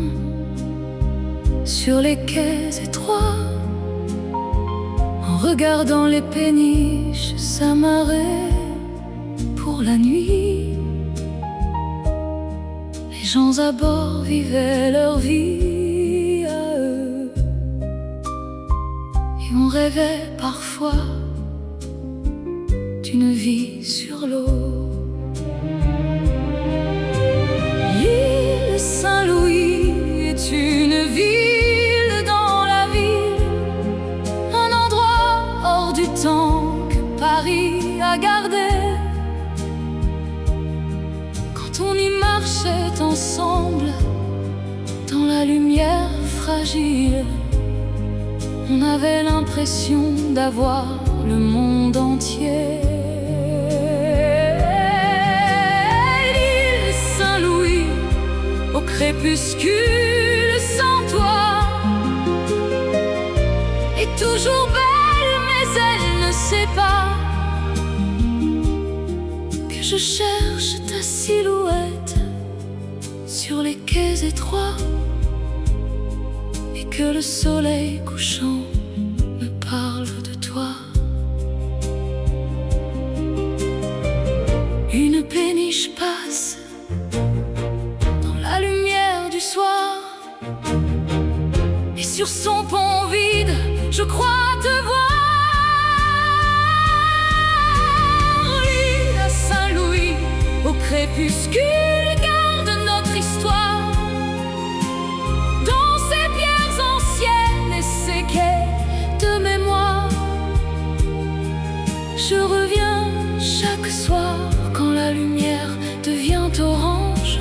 sur les quais étroits, en regardant les péniches s'amarrer pour la nuit. Les gens à bord vivaient leur vie à eux, et on rêvait parfois d'une vie sur l'eau. Saint-Louis est une ville dans la ville, un endroit hors du temps que Paris a gardé. Quand on y marchait ensemble dans la lumière fragile, on avait l'impression d'avoir le monde entier. Au crépuscule sans toi, est toujours belle, mais elle ne sais pas que je cherche ta silhouette sur les quais étroits et que le soleil couchant me parle de toi. Une péniche passe dans la lumière du soir, et sur son pont vide, je crois te voir. L'île à Saint-Louis, au crépuscule, garde notre histoire. Dans ses pierres anciennes et ses quais de mémoire, je reviens chaque soir quand la lumière devient orange,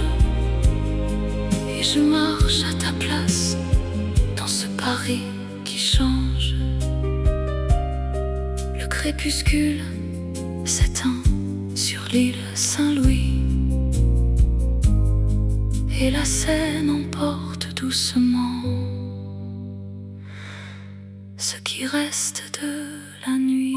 et je marche à ta place dans ce Paris qui change. Le crépuscule s'éteint sur l'île Saint-Louis, et la Seine emporte doucement ce qui reste de la nuit.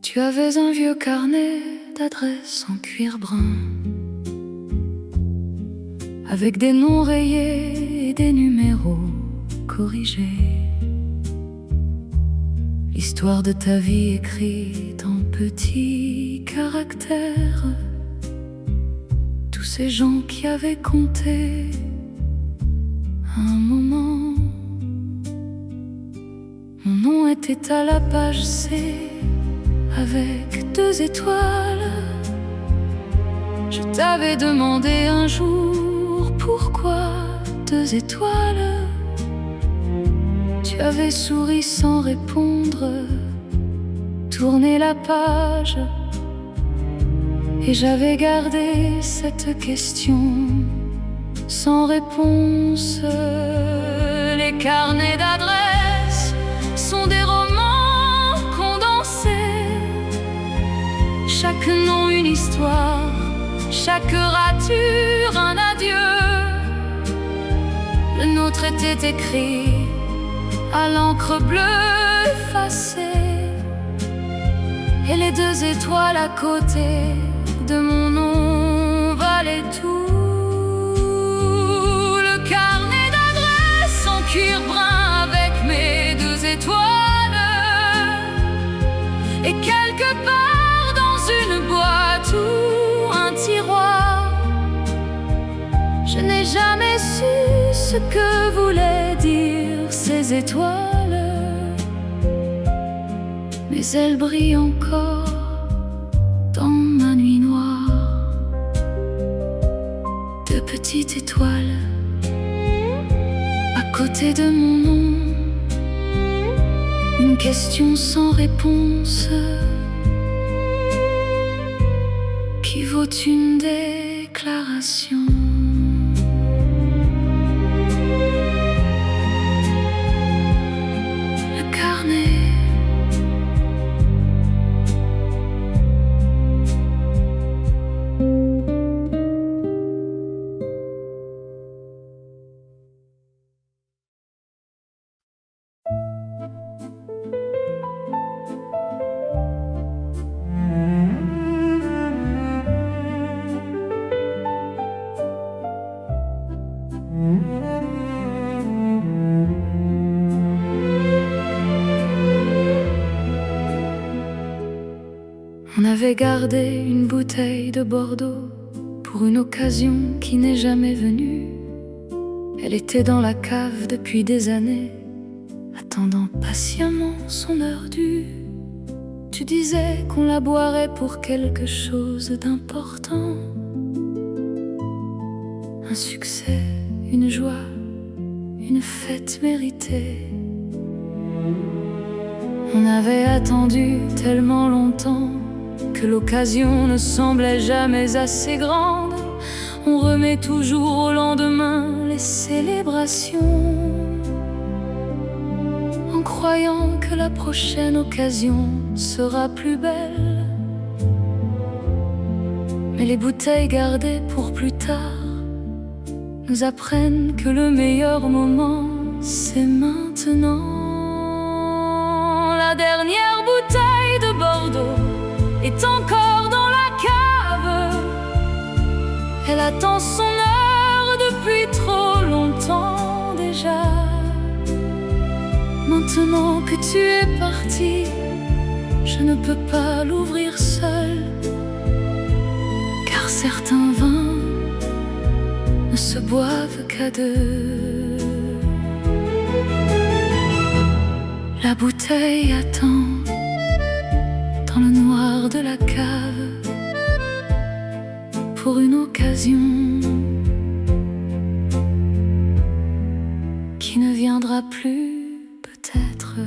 Tu avais un vieux carnet d'adresses en cuir brun, avec des noms rayés et des numéros corrigés. L'histoire de ta vie écrite en petits caractères. Tous ces gens qui avaient compté un moment. Mon nom était à la page C, avec 2 étoiles. Je t'avais demandé un jour pourquoi 2 étoiles. Tu avais souri sans répondre, tourné la page, et j'avais gardé cette question sans réponse. Les carnets d'adresses sont des romans condensés, chaque nom une histoire, chaque rature un adieu. Le nôtre était écrit à l'encre bleue effacée, et les 2 étoiles à côté de mon nom valaient tout. Le carnet d'adresses en cuir brun avec mes 2 étoiles, et quelque part dans une boîte ou un tiroir, je n'ai jamais su ce que voulaient dire ces étoiles, mais elles brillent encore dans ma nuit noire. 2 petites étoiles à côté de mon nom, une question sans réponse qui vaut une déclaration. On avait gardé une bouteille de Bordeaux pour une occasion qui n'est jamais venue. Elle était dans la cave depuis des années, attendant patiemment son heure due. Tu disais qu'on la boirait pour quelque chose d'important, un succès, une joie, une fête méritée. On avait attendu tellement longtemps que l'occasion ne semblait jamais assez grande. On remet toujours au lendemain les célébrations, en croyant que la prochaine occasion sera plus belle. Mais les bouteilles gardées pour plus tard nous apprennent que le meilleur moment, c'est maintenant. La dernière bouteille de Bordeaux est encore dans la cave. Elle attend son heure depuis trop longtemps déjà. Maintenant que tu es parti, je ne peux pas l'ouvrir seul, car certains vins ne se boivent qu'à deux. La bouteille attend dans le noir de la cave pour une occasion qui ne viendra plus peut-être.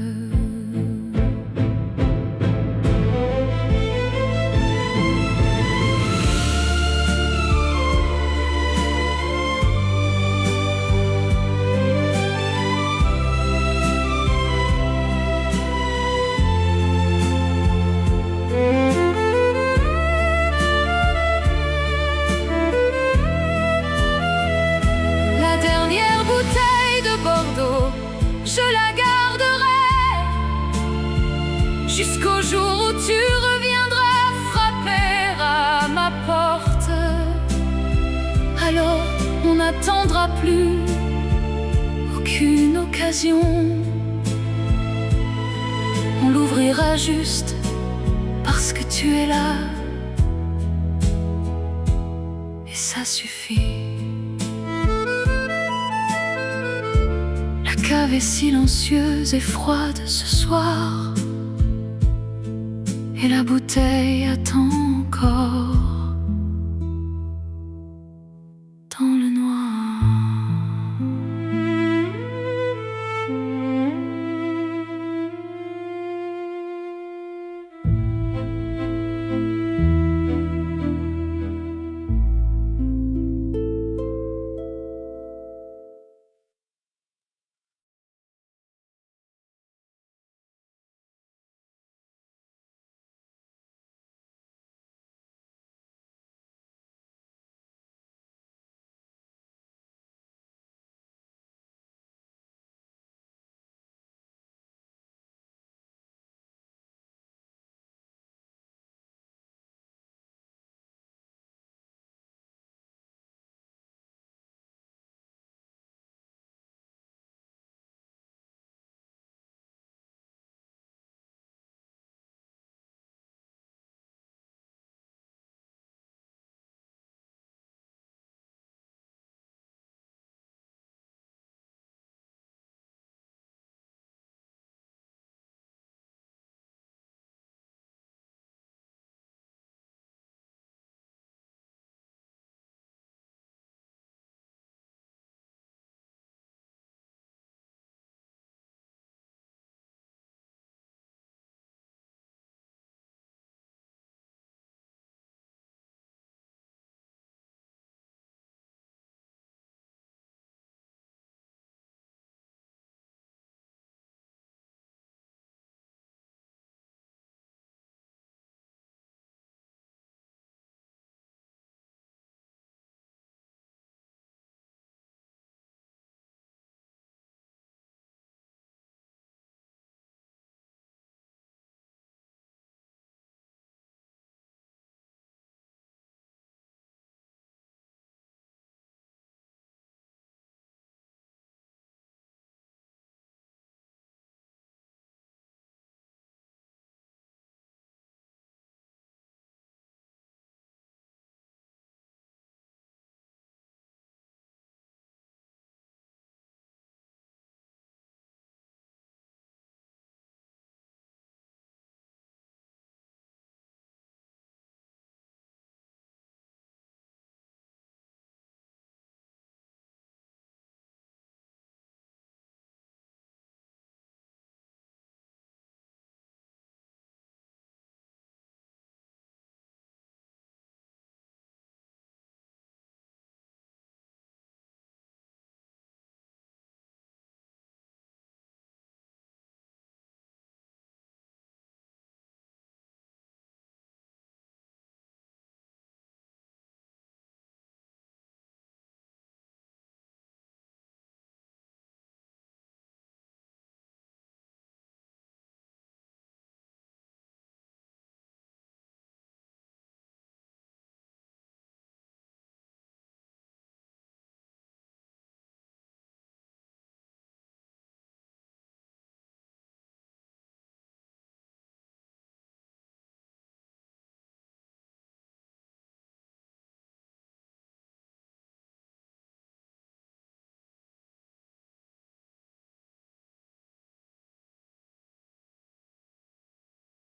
Je la garderai jusqu'au jour où tu reviendras frapper à ma porte. Alors on n'attendra plus aucune occasion. On l'ouvrira juste parce que tu es là, et ça suffit. La cave est silencieuse et froide ce soir, et la bouteille attend encore.